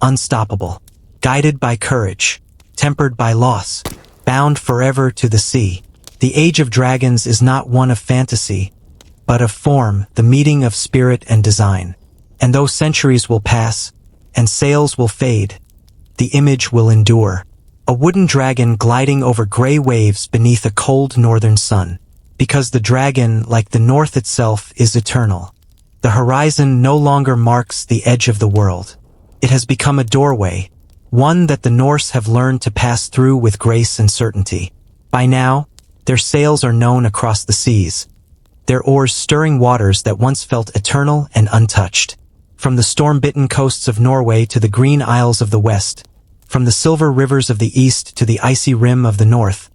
unstoppable, guided by courage, tempered by loss, bound forever to the sea. The age of dragons is not one of fantasy, but of form, the meeting of spirit and design. And though centuries will pass, and sails will fade, the image will endure. A wooden dragon gliding over gray waves beneath a cold northern sun. Because the dragon, like the north itself, is eternal. The horizon no longer marks the edge of the world. It has become a doorway, one that the Norse have learned to pass through with grace and certainty. By now, their sails are known across the seas, their oars stirring waters that once felt eternal and untouched. From the storm-bitten coasts of Norway to the green isles of the west, from the silver rivers of the east to the icy rim of the north,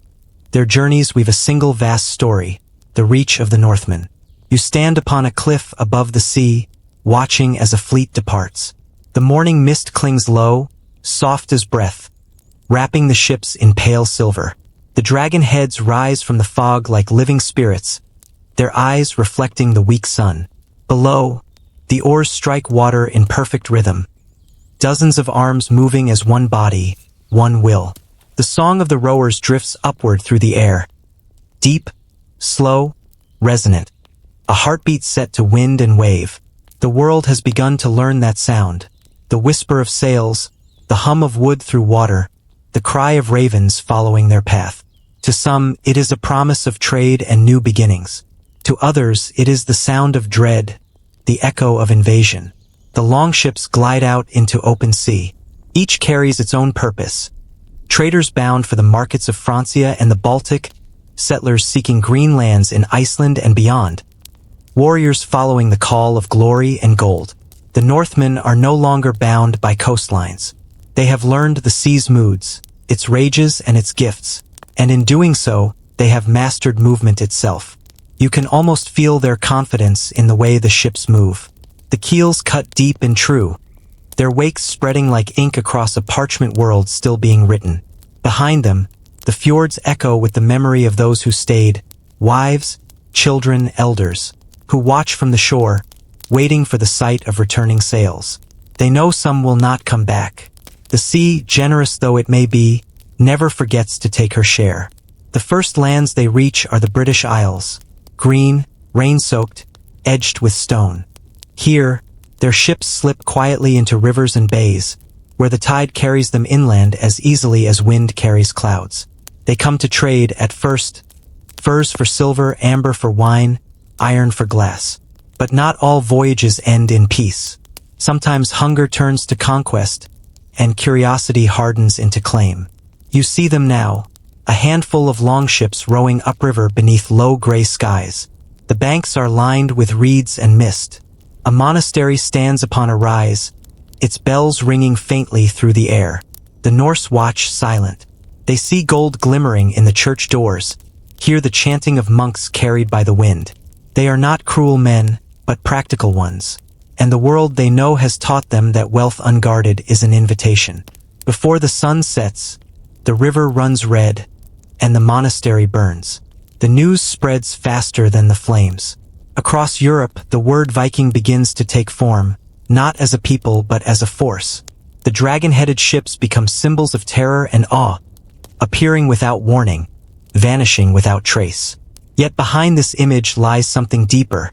their journeys weave a single vast story, the reach of the Northmen. You stand upon a cliff above the sea, watching as a fleet departs. The morning mist clings low, soft as breath, wrapping the ships in pale silver. The dragon heads rise from the fog like living spirits, their eyes reflecting the weak sun. Below, the oars strike water in perfect rhythm, dozens of arms moving as one body, one will. The song of the rowers drifts upward through the air, deep, slow, resonant, a heartbeat set to wind and wave. The world has begun to learn that sound, the whisper of sails, the hum of wood through water, the cry of ravens following their path. To some, it is a promise of trade and new beginnings. To others, it is the sound of dread, the echo of invasion. The longships glide out into open sea. Each carries its own purpose. Traders bound for the markets of Francia and the Baltic, settlers seeking green lands in Iceland and beyond, warriors following the call of glory and gold. The Northmen are no longer bound by coastlines. They have learned the sea's moods, its rages and its gifts, and in doing so, they have mastered movement itself. You can almost feel their confidence in the way the ships move. The keels cut deep and true, their wakes spreading like ink across a parchment world still being written. Behind them, the fjords echo with the memory of those who stayed, wives, children, elders, who watch from the shore, waiting for the sight of returning sails. They know some will not come back. The sea, generous though it may be, never forgets to take her share. The first lands they reach are the British Isles, green, rain-soaked, edged with stone. Here, their ships slip quietly into rivers and bays, where the tide carries them inland as easily as wind carries clouds. They come to trade at first, furs for silver, amber for wine, iron for glass. But not all voyages end in peace. Sometimes hunger turns to conquest, and curiosity hardens into claim. You see them now, a handful of longships rowing upriver beneath low gray skies. The banks are lined with reeds and mist. A monastery stands upon a rise, its bells ringing faintly through the air. The Norse watch silent. They see gold glimmering in the church doors, hear the chanting of monks carried by the wind. They are not cruel men, but practical ones, and the world they know has taught them that wealth unguarded is an invitation. Before the sun sets, the river runs red, and the monastery burns. The news spreads faster than the flames. Across Europe, the word Viking begins to take form, not as a people but as a force. The dragon-headed ships become symbols of terror and awe, appearing without warning, vanishing without trace. Yet behind this image lies something deeper,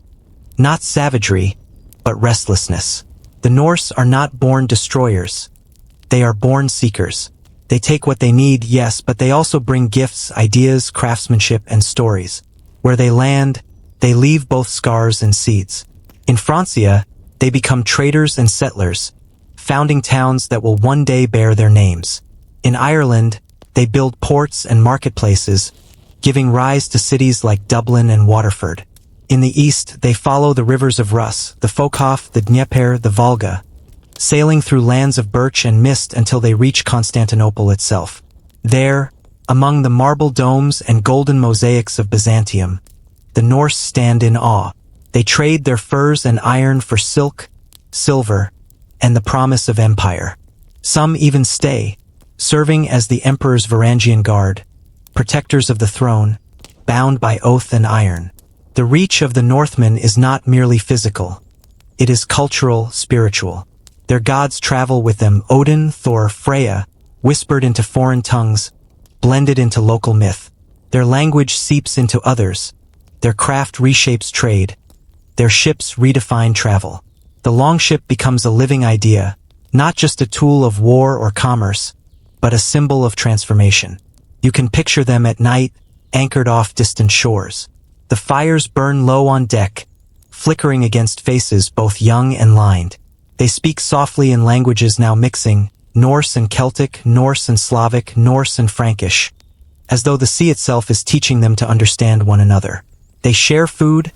not savagery, but restlessness. The Norse are not born destroyers. They are born seekers. They take what they need, yes, but they also bring gifts, ideas, craftsmanship, and stories. Where they land, they leave both scars and seeds. In Francia, they become traders and settlers, founding towns that will one day bear their names. In Ireland, they build ports and marketplaces, giving rise to cities like Dublin and Waterford. In the east, they follow the rivers of Rus, the Fokhov, the Dnieper, the Volga, sailing through lands of birch and mist until they reach Constantinople itself. There, among the marble domes and golden mosaics of Byzantium, the Norse stand in awe. They trade their furs and iron for silk, silver, and the promise of empire. Some even stay, serving as the emperor's Varangian guard, protectors of the throne, bound by oath and iron. The reach of the Northmen is not merely physical. It is cultural, spiritual. Their gods travel with them: Odin, Thor, Freya, whispered into foreign tongues, blended into local myth. Their language seeps into others. Their craft reshapes trade. Their ships redefine travel. The longship becomes a living idea, not just a tool of war or commerce, but a symbol of transformation. You can picture them at night, anchored off distant shores. The fires burn low on deck, flickering against faces both young and lined. They speak softly in languages now mixing, Norse and Celtic, Norse and Slavic, Norse and Frankish, as though the sea itself is teaching them to understand one another. They share food,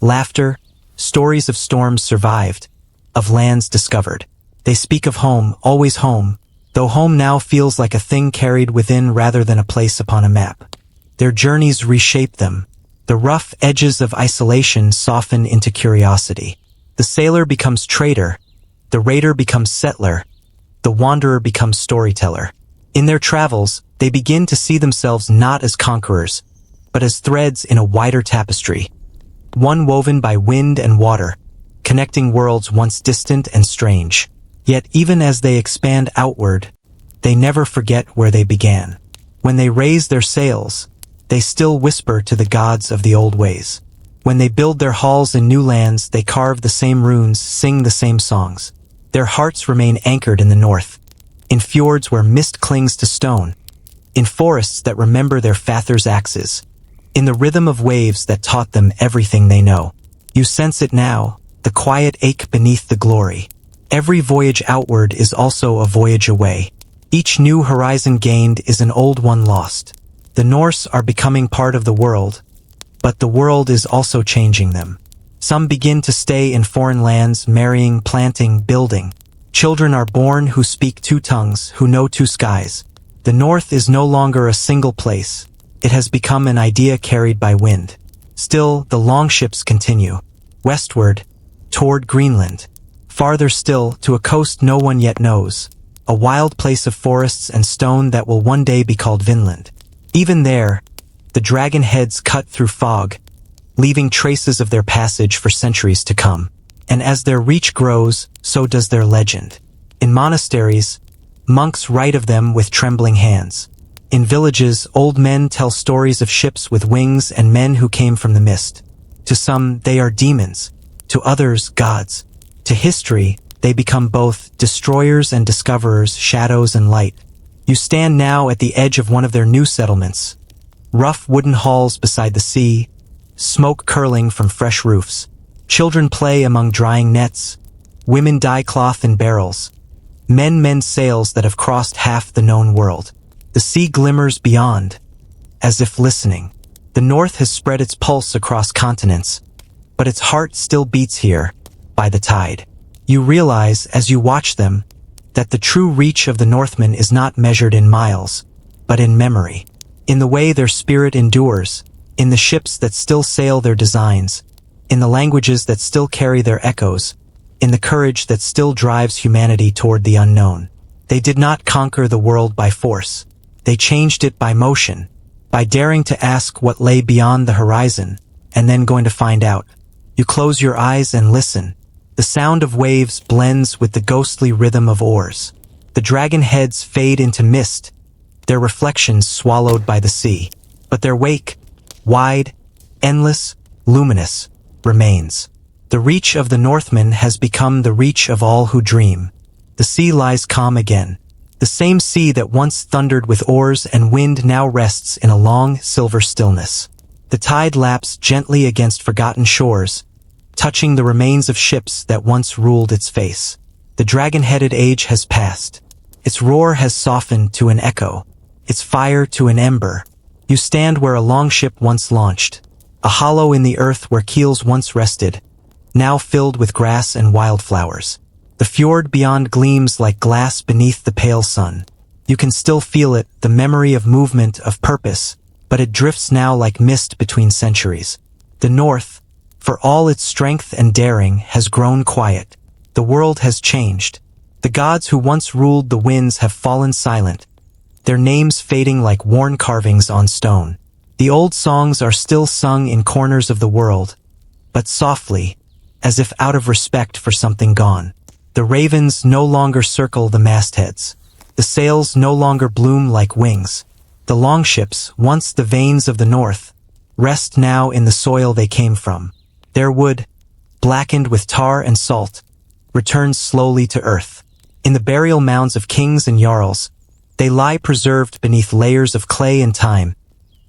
laughter, stories of storms survived, of lands discovered. They speak of home, always home, though home now feels like a thing carried within rather than a place upon a map. Their journeys reshape them. The rough edges of isolation soften into curiosity. The sailor becomes trader, the raider becomes settler, the wanderer becomes storyteller. In their travels, they begin to see themselves not as conquerors, but as threads in a wider tapestry, one woven by wind and water, connecting worlds once distant and strange. Yet even as they expand outward, they never forget where they began. When they raise their sails, they still whisper to the gods of the old ways. When they build their halls in new lands, they carve the same runes, sing the same songs. Their hearts remain anchored in the north, in fjords where mist clings to stone, in forests that remember their fathers' axes, in the rhythm of waves that taught them everything they know. You sense it now, the quiet ache beneath the glory. Every voyage outward is also a voyage away. Each new horizon gained is an old one lost. The Norse are becoming part of the world, but the world is also changing them. Some begin to stay in foreign lands, marrying, planting, building. Children are born who speak two tongues, who know two skies. The North is no longer a single place. It has become an idea carried by wind. Still, the longships continue. Westward, toward Greenland. Farther still, to a coast no one yet knows. A wild place of forests and stone that will one day be called Vinland. Even there, the dragon heads cut through fog, leaving traces of their passage for centuries to come. And as their reach grows, so does their legend. In monasteries, monks write of them with trembling hands. In villages, old men tell stories of ships with wings and men who came from the mist. To some, they are demons. To others, gods. To history, they become both destroyers and discoverers, shadows and light. You stand now at the edge of one of their new settlements. Rough wooden halls beside the sea, smoke curling from fresh roofs. Children play among drying nets. Women dye cloth in barrels. Men mend sails that have crossed half the known world. The sea glimmers beyond, as if listening. The North has spread its pulse across continents, but its heart still beats here, by the tide. You realize, as you watch them, that the true reach of the Northmen is not measured in miles, but in memory. In the way their spirit endures, in the ships that still sail their designs, in the languages that still carry their echoes, in the courage that still drives humanity toward the unknown. They did not conquer the world by force. They changed it by motion, by daring to ask what lay beyond the horizon, and then going to find out. You close your eyes and listen. The sound of waves blends with the ghostly rhythm of oars. The dragon heads fade into mist, their reflections swallowed by the sea. But their wake, wide, endless, luminous, remains. The reach of the Northmen has become the reach of all who dream. The sea lies calm again. The same sea that once thundered with oars and wind now rests in a long, silver stillness. The tide laps gently against forgotten shores, touching the remains of ships that once ruled its face. The dragon-headed age has passed. Its roar has softened to an echo, its fire to an ember. You stand where a longship once launched, a hollow in the earth where keels once rested, now filled with grass and wildflowers. The fjord beyond gleams like glass beneath the pale sun. You can still feel it, the memory of movement, of purpose, but it drifts now like mist between centuries. The North, for all its strength and daring, has grown quiet. The world has changed. The gods who once ruled the winds have fallen silent, their names fading like worn carvings on stone. The old songs are still sung in corners of the world, but softly, as if out of respect for something gone. The ravens no longer circle the mastheads. The sails no longer bloom like wings. The longships, once the veins of the North, rest now in the soil they came from. Their wood, blackened with tar and salt, returns slowly to earth. In the burial mounds of kings and jarls, they lie preserved beneath layers of clay and time,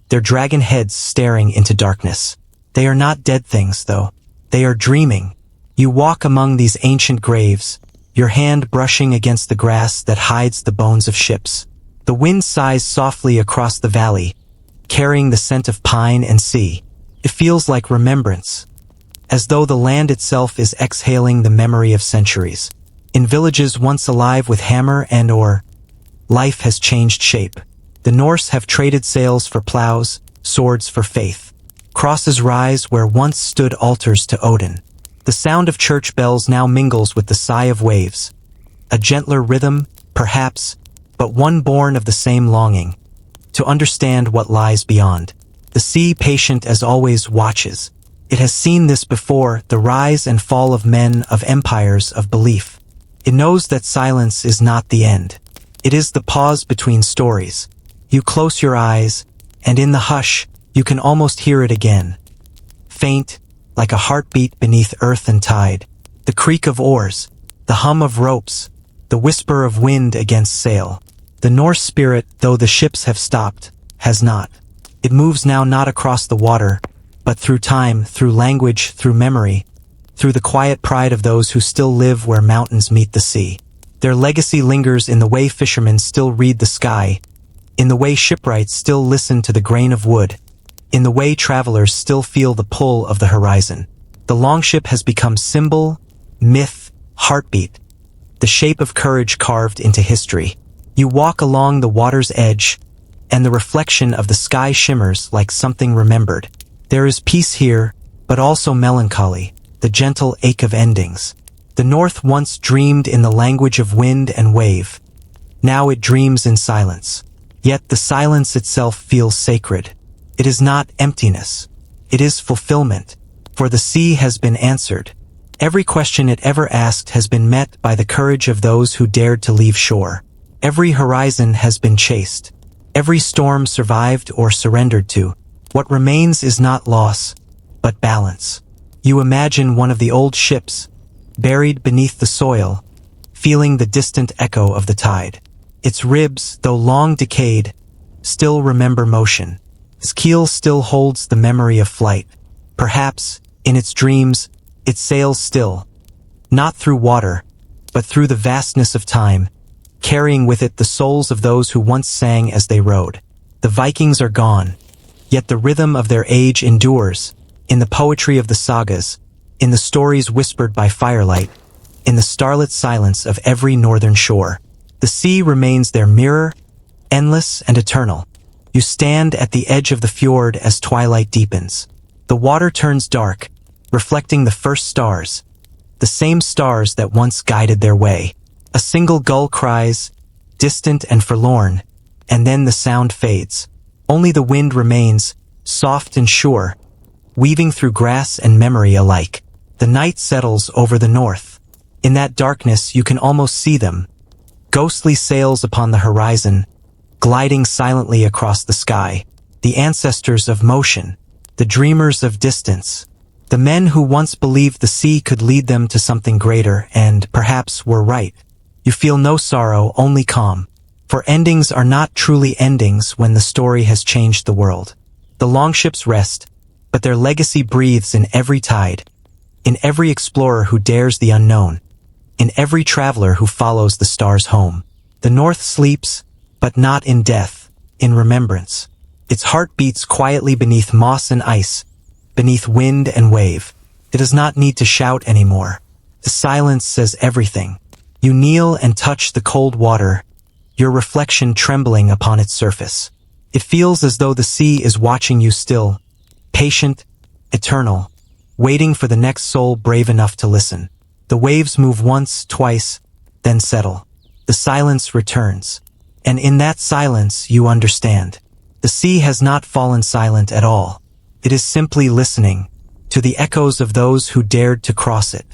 their dragon heads staring into darkness. They are not dead things, though. They are dreaming. You walk among these ancient graves, your hand brushing against the grass that hides the bones of ships. The wind sighs softly across the valley, carrying the scent of pine and sea. It feels like remembrance, as though the land itself is exhaling the memory of centuries. In villages once alive with hammer and oar, life has changed shape. The Norse have traded sails for plows, swords for faith. Crosses rise where once stood altars to Odin. The sound of church bells now mingles with the sigh of waves. A gentler rhythm, perhaps, but one born of the same longing, to understand what lies beyond. The sea, patient as always, watches. It has seen this before, the rise and fall of men, of empires, of belief. It knows that silence is not the end. It is the pause between stories. You close your eyes, and in the hush, you can almost hear it again. Faint, like a heartbeat beneath earth and tide. The creak of oars, the hum of ropes, the whisper of wind against sail. The Norse spirit, though the ships have stopped, has not. It moves now not across the water, but through time, through language, through memory, through the quiet pride of those who still live where mountains meet the sea. Their legacy lingers in the way fishermen still read the sky, in the way shipwrights still listen to the grain of wood, in the way travelers still feel the pull of the horizon. The longship has become symbol, myth, heartbeat, the shape of courage carved into history. You walk along the water's edge, and the reflection of the sky shimmers like something remembered. There is peace here, but also melancholy, the gentle ache of endings. The North once dreamed in the language of wind and wave. Now it dreams in silence. Yet the silence itself feels sacred. It is not emptiness. It is fulfillment. For the sea has been answered. Every question it ever asked has been met by the courage of those who dared to leave shore. Every horizon has been chased. Every storm survived or surrendered to. What remains is not loss, but balance. You imagine one of the old ships, buried beneath the soil, feeling the distant echo of the tide. Its ribs, though long decayed, still remember motion. Its keel still holds the memory of flight. Perhaps, in its dreams, it sails still, not through water, but through the vastness of time, carrying with it the souls of those who once sang as they rowed. The Vikings are gone, yet the rhythm of their age endures, in the poetry of the sagas, in the stories whispered by firelight, in the starlit silence of every northern shore. The sea remains their mirror, endless and eternal. You stand at the edge of the fjord as twilight deepens. The water turns dark, reflecting the first stars, the same stars that once guided their way. A single gull cries, distant and forlorn, and then the sound fades. Only the wind remains, soft and sure, weaving through grass and memory alike. The night settles over the north. In that darkness you can almost see them, ghostly sails upon the horizon, gliding silently across the sky. The ancestors of motion, the dreamers of distance, the men who once believed the sea could lead them to something greater and, perhaps, were right. You feel no sorrow, only calm. For endings are not truly endings when the story has changed the world. The longships rest, but their legacy breathes in every tide, in every explorer who dares the unknown, in every traveler who follows the stars home. The North sleeps, but not in death, in remembrance. Its heart beats quietly beneath moss and ice, beneath wind and wave. It does not need to shout anymore. The silence says everything. You kneel and touch the cold water, your reflection trembling upon its surface. It feels as though the sea is watching you still, patient, eternal, waiting for the next soul brave enough to listen. The waves move once, twice, then settle. The silence returns. And in that silence you understand. The sea has not fallen silent at all. It is simply listening to the echoes of those who dared to cross it.